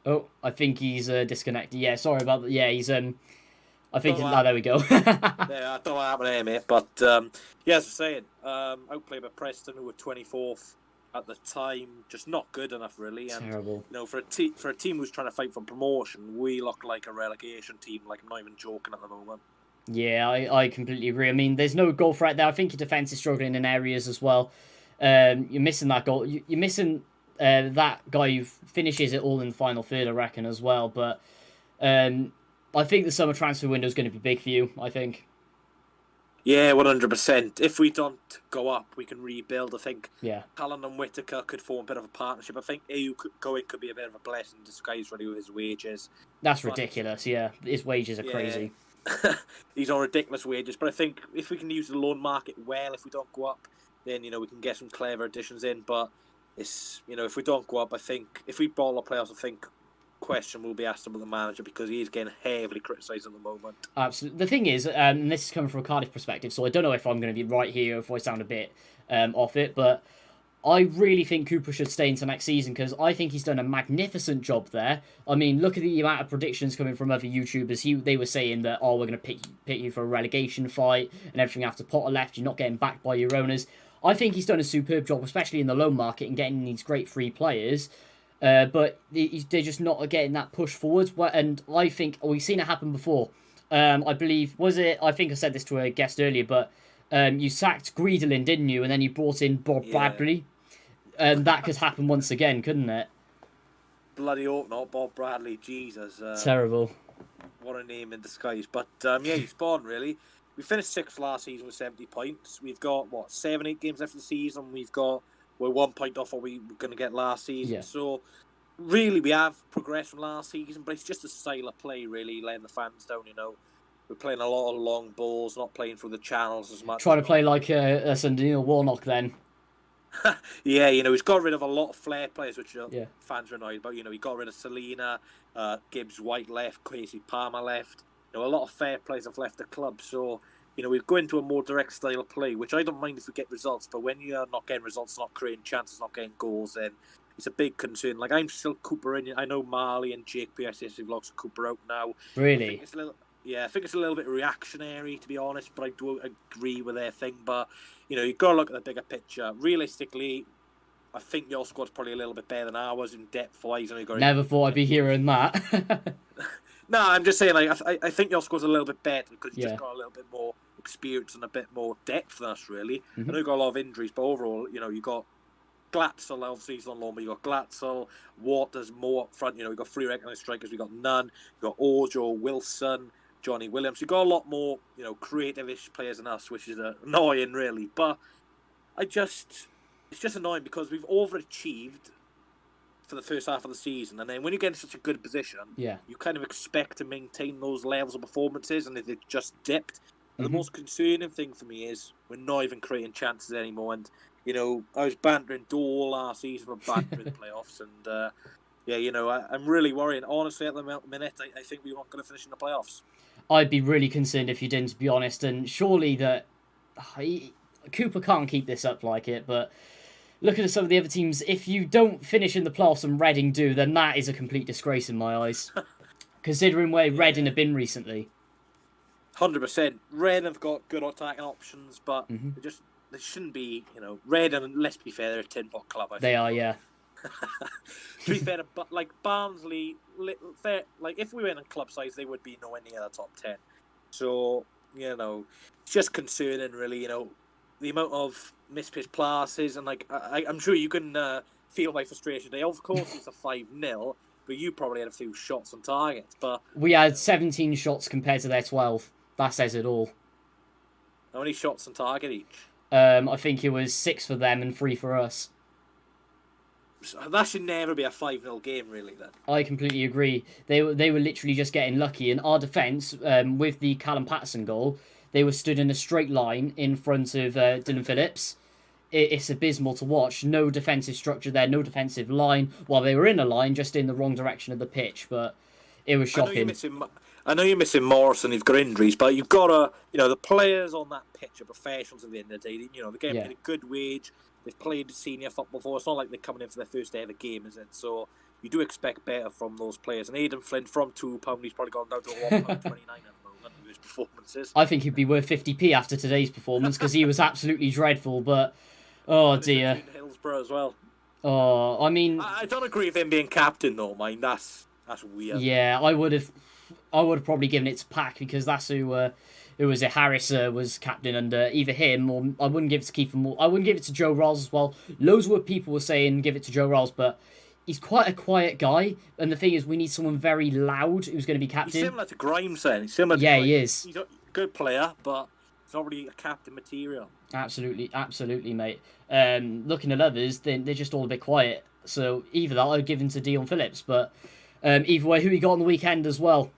Oh, I think he's disconnected. Yeah, sorry about that. Yeah, he's I think there we go. Yeah, I don't know what happened there, mate. But yeah, as I was saying, outplayed by Preston, who were 24th at the time, just not good enough, really. And, terrible. For a team who's trying to fight for promotion, we look like a relegation team. Like, I'm not even joking at the moment. Yeah, I completely agree. I mean, there's no goal threat there. I think your defence is struggling in areas as well. You're missing that goal. You're missing that guy who finishes it all in the final third, I reckon, as well. But I think the summer transfer window is going to be big for you, I think. Yeah, 100%. If we don't go up, we can rebuild. I think Callan and Whittaker could form a bit of a partnership. I think AU going could be a bit of a blessing in disguise, really, with his wages. That's ridiculous, yeah. His wages are crazy. He's on ridiculous wages. But I think if we can use the loan market well, if we don't go up, then, we can get some clever additions in. But it's, if we don't go up, I think, if we ball the playoffs, I think question will be asked about the manager, because he is getting heavily criticised at the moment. Absolutely. The thing is, and this is coming from a Cardiff perspective, so I don't know if I'm going to be right here or if I sound a bit off it, but I really think Cooper should stay into next season, because I think he's done a magnificent job there. I mean, look at the amount of predictions coming from other YouTubers. They were saying that, we're going to pick you for a relegation fight and everything after Potter left, you're not getting backed by your owners. I think he's done a superb job, especially in the loan market and getting these great free players. But they're just not getting that push forwards. And I think we've seen it happen before. I believe, I think I said this to a guest earlier, but you sacked Greedlin, didn't you? And then you brought in Bob Bradley. That could happen once again, couldn't it? Bloody hope not, Bob Bradley. Jesus. Terrible. What a name in disguise. But yeah, he's spawned, really. We finished 6th last season with 70 points. We've got, 7-8 games left of the season. We're 1 point off what we were going to get last season. Yeah. So, really, we have progressed from last season, but it's just a style of play, really, letting the fans down, We're playing a lot of long balls, not playing through the channels as much. Trying to play like Neil Warnock, then. Yeah, he's got rid of a lot of flair players, which fans are annoyed about. He got rid of Selena, Gibbs White left, Casey Palmer left. A lot of fair players have left the club, so... we've gone into a more direct style of play, which I don't mind if we get results, but when you're not getting results, not creating chances, not getting goals, then it's a big concern. Like, I'm still Cooper in. I know Marley and Jake PSS have lost Cooper out now. Really? I think it's a little bit reactionary, to be honest, but I do agree with their thing. But, you've got to look at the bigger picture. Realistically, I think your squad's probably a little bit better than ours in depth-wise. Never thought I'd be hearing that. No, I'm just saying, I think your squad's a little bit better because you've just got a little bit more experience and a bit more depth than us, really. I know you've got a lot of injuries, but overall, you've got Glatzel, obviously he's on loan, but you've got Glatzel, Waters, more up front. You've got 3 recognised strikers, we've got none. You've got Ojo, Wilson, Johnny Williams. You've got a lot more, creative-ish players than us, which is annoying, really. But it's just annoying because we've overachieved for the first half of the season, and then when you get in such a good position, you kind of expect to maintain those levels of performances, and they've just dipped. And the most concerning thing for me is we're not even creating chances anymore. And I was bantering Dole last season for bantering the playoffs, and I'm really worrying. Honestly, at the minute, I think we weren't going to finish in the playoffs. I'd be really concerned if you didn't, to be honest. And surely that Cooper can't keep this up like it, but. Looking at some of the other teams, if you don't finish in the playoffs and Reading do, then that is a complete disgrace in my eyes. Considering where Reading have been recently. 100%. Reading have got good attacking options, but they shouldn't be, Reading, let's be fair, they're a 10-pot club. They are, yeah. To be fair, but like Barnsley, if we went in club size, they would be nowhere near the top 10. So, it's just concerning, really, the amount of mispitched passes, and I'm sure you can feel my frustration today. Of course, it's a 5-0, but you probably had a few shots on target. But we had 17 shots compared to their 12. That says it all. How many shots on target each? I think it was 6 for them and 3 for us. So that should never be a 5-0 game, really. Then I completely agree. They were literally just getting lucky, and our defence, with the Callum Patterson goal. They were stood in a straight line in front of Dylan Phillips. It's abysmal to watch. No defensive structure there, no defensive line. While they were in a line, just in the wrong direction of the pitch. But it was shocking. I know you're missing Morrison. You've got injuries, but you've got to, the players on that pitch are professionals at the end of the day. They're getting paid a good wage. They've played senior football before. It's not like they're coming in for their first ever game, is it? So you do expect better from those players. And Aidan Flint from £2, he's probably gone down to £1.29 at the moment. His performances. I think he'd be worth 50p after today's performance because he was absolutely dreadful. But oh dear, Hillsborough as well. Oh, I mean, I don't agree with him being captain though. Mind that's weird. Yeah, I would have probably given it to Pack because that's who was it. Harris was captain under either him or I wouldn't give it to Keith. I wouldn't give it to Joe Rolls as well. Loads of people were saying give it to Joe Rolls, but. He's quite a quiet guy, and the thing is, we need someone very loud who's going to be captain. He's similar to Grimes, then. He's similar to Grimes. He is. He's a good player, but he's not really a captain material. Absolutely, mate. Looking at others, they're just all a bit quiet. So either that, I'd give him to Dion Phillips, but either way, who he got on the weekend as well.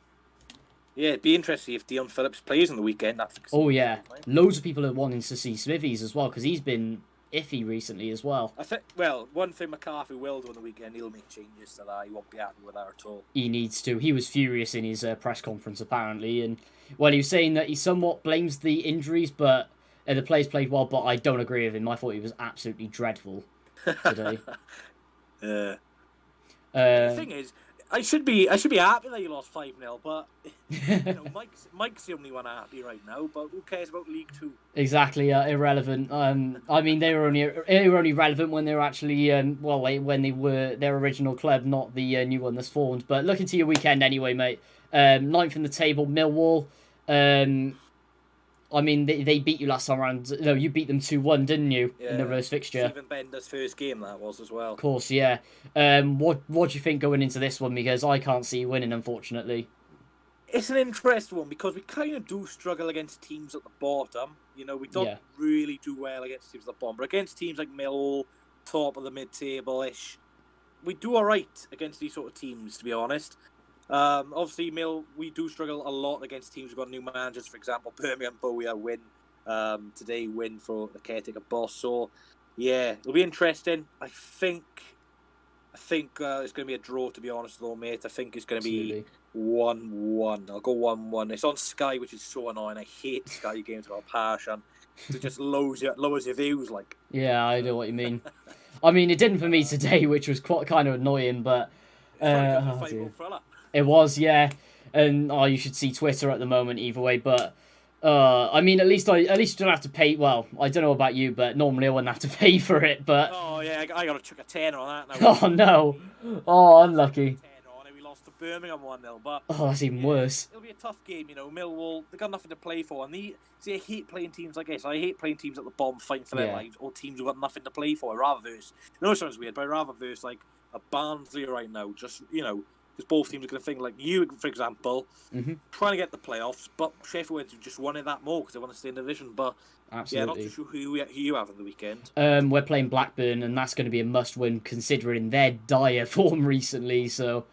Yeah, it'd be interesting if Dion Phillips plays on the weekend. Oh yeah, loads of people are wanting to see Smithies as well because he's been iffy recently as well. I think, one thing McCarthy will do on the weekend, he'll make changes to that. He won't be happy with that at all. He needs to. He was furious in his press conference, apparently, and he was saying that he somewhat blames the injuries, but the players played well, but I don't agree with him. I thought he was absolutely dreadful today. The thing is, I should be happy that you lost 5-0, but Mike's the only one happy right now. But who cares about League Two? Exactly, irrelevant. I mean, they were only relevant when they were actually when they were their original club, not the new one that's formed. But look into your weekend anyway, mate. 9th in the table, Millwall. I mean, they beat you last time around. No, you beat them 2-1, didn't you? Yeah, in the first fixture. Stephen Bender's first game that was as well. Of course, yeah. What do you think going into this one? Because I can't see you winning, unfortunately. It's an interesting one because we kind of do struggle against teams at the bottom. We don't really do well against teams at the bottom, but against teams like Millwall, top of the mid-table-ish, we do all right against these sort of teams, to be honest. Obviously, we do struggle a lot against teams who've got new managers. For example, Birmingham Bowyer win today, win for the caretaker boss. So, yeah, it'll be interesting. I think it's going to be a draw, to be honest, though, mate. I think it's going to be 1-1. I'll go 1-1. It's on Sky, which is so annoying. I hate Sky games about passion. It just lowers your views, like. Yeah, I know what you mean. I mean, it didn't for me today, which was quite kind of annoying, but. It was, yeah, and you should see Twitter at the moment either way. But I mean, at least you don't have to pay. Well, I don't know about you, but normally I wouldn't have to pay for it. But oh yeah, I got to chuck a tenner on that now. Oh no, oh unlucky. We lost to Birmingham 1-0, but that's even worse. It'll be a tough game, Millwall, they got nothing to play for, and I hate playing teams like this. I hate playing teams at the bottom fighting for their lives, or teams who've got nothing to play for. I'd rather verse. It sounds weird, but I'd rather verse like a Barnsley right now, just because both teams are going to think, like you, for example, trying to get the playoffs, but Sheffield Wednesday just wanted that more because they want to stay in the division. But yeah, not too sure who you have on the weekend. We're playing Blackburn, and that's going to be a must-win considering their dire form recently. So,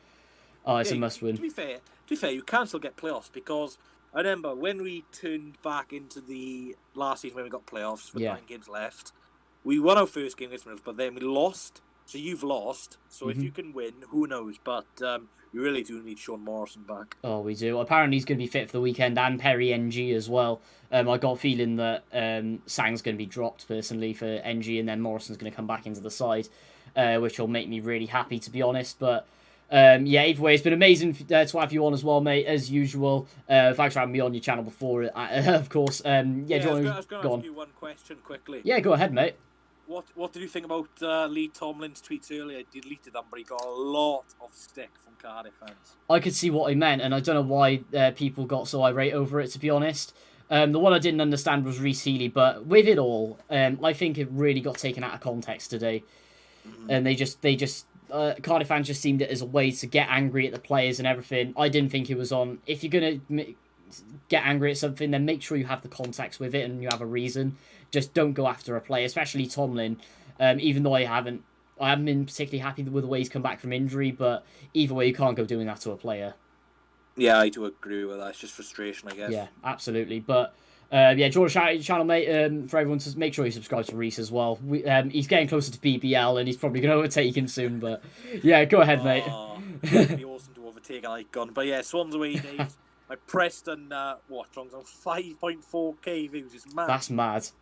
it's a must-win. To be fair, you can still get playoffs because I remember when we turned back into the last season when we got playoffs with 9 games left, we won our first game against Midfield, but then we lost. So you've lost. So if you can win, who knows? But we really do need Sean Morrison back. Oh, we do. Apparently he's going to be fit for the weekend, and Perry NG as well. I got a feeling that Sang's going to be dropped personally for NG, and then Morrison's going to come back into the side, which will make me really happy, to be honest. But either way, it's been amazing to have you on as well, mate, as usual. Thanks for having me on your channel before, of course. I was going to ask you one question quickly. Yeah, go ahead, mate. What did you think about Lee Tomlin's tweets earlier? I deleted them, but he got a lot of stick from Cardiff fans. I could see what he meant, and I don't know why people got so irate over it, to be honest. The one I didn't understand was Reece Healy, but with it all, I think it really got taken out of context today. And they just Cardiff fans just seemed it as a way to get angry at the players and everything. I didn't think it was on. If you're going to get angry at something, then make sure you have the context with it and you have a reason. Just don't go after a player, especially Tomlin. Even though I haven't been particularly happy with the way he's come back from injury, but either way, you can't go doing that to a player. Yeah, I do agree with that. It's just frustration, I guess. Yeah, absolutely. But do you want to shout out your channel, mate? For everyone to make sure you subscribe to Reece as well. He's getting closer to BBL, and he's probably going to overtake him soon. But yeah, go ahead, mate. It'd be awesome to overtake an icon. But yeah, Swans away days. I pressed on watch on 5.4k views. It's mad. That's mad. It's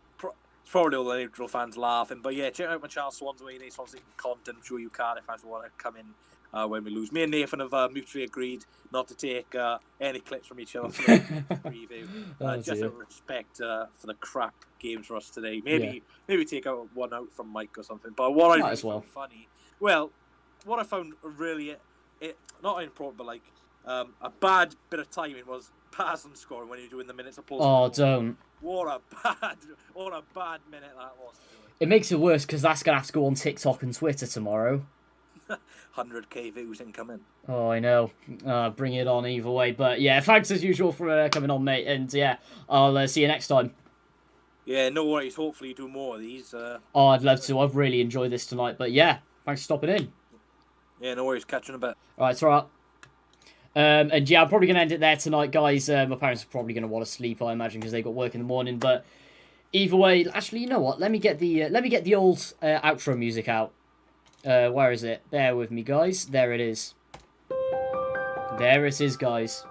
probably all the neutral fans laughing. But yeah, check out my channel, Swans away days. Swans content. I'm sure you Cardiff fans want to come in when we lose. Me and Nathan have mutually agreed not to take any clips from each other for the preview. Just out of respect for the crap games for us today. Maybe take out one out from Mike or something. But what I found funny, what I found really not important, but like a bad bit of timing was Passon scoring when you're doing the minutes of post. Oh, don't. What a bad minute that was. It makes it worse because that's going to have to go on TikTok and Twitter tomorrow. 100k views incoming. Oh, I know. Bring it on either way. But yeah, thanks as usual for coming on, mate. And yeah, I'll see you next time. Yeah, no worries. Hopefully you do more of these. I'd love to. I've really enjoyed this tonight. But yeah, thanks for stopping in. Yeah, no worries. Catch you in a bit. All right, it's all right. And yeah, I'm probably going to end it there tonight, guys. My parents are probably going to want to sleep, I imagine, because they've got work in the morning. But either way, actually, you know what? Let me get the old outro music out. Where is it? Bear with me, guys. There it is. There it is, guys.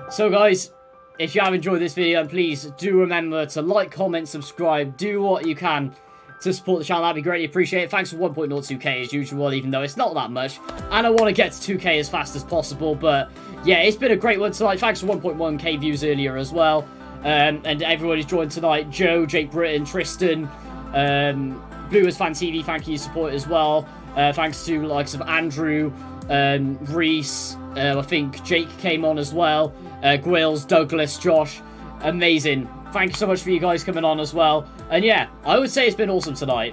So, guys, if you have enjoyed this video, please do remember to like, comment, subscribe. Do what you can to support the channel. That'd be greatly appreciated. Thanks for 1.02k as usual, even though it's not that much. And I want to get to 2k as fast as possible. But yeah, it's been a great one tonight. Thanks for 1.1k views earlier as well. And everyone who's joined tonight. Joe, Jake Britton, Tristan, Blue as Fan TV, thank you for your support as well. Thanks to the likes of Andrew, Reece, I think Jake came on as well. Gwills, Douglas, Josh. Amazing. Thank you so much for you guys coming on as well. And yeah, I would say it's been awesome tonight.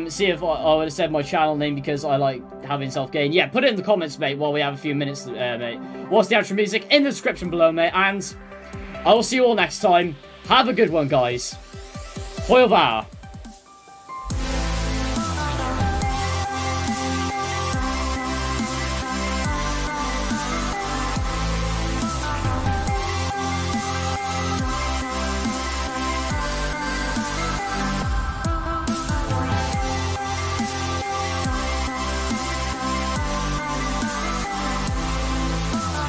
See if I would have said my channel name because I like having self-gain. Yeah, put it in the comments, mate, while we have a few minutes, mate. What's the outro music in the description below, mate. And I will see you all next time. Have a good one, guys. Au revoir.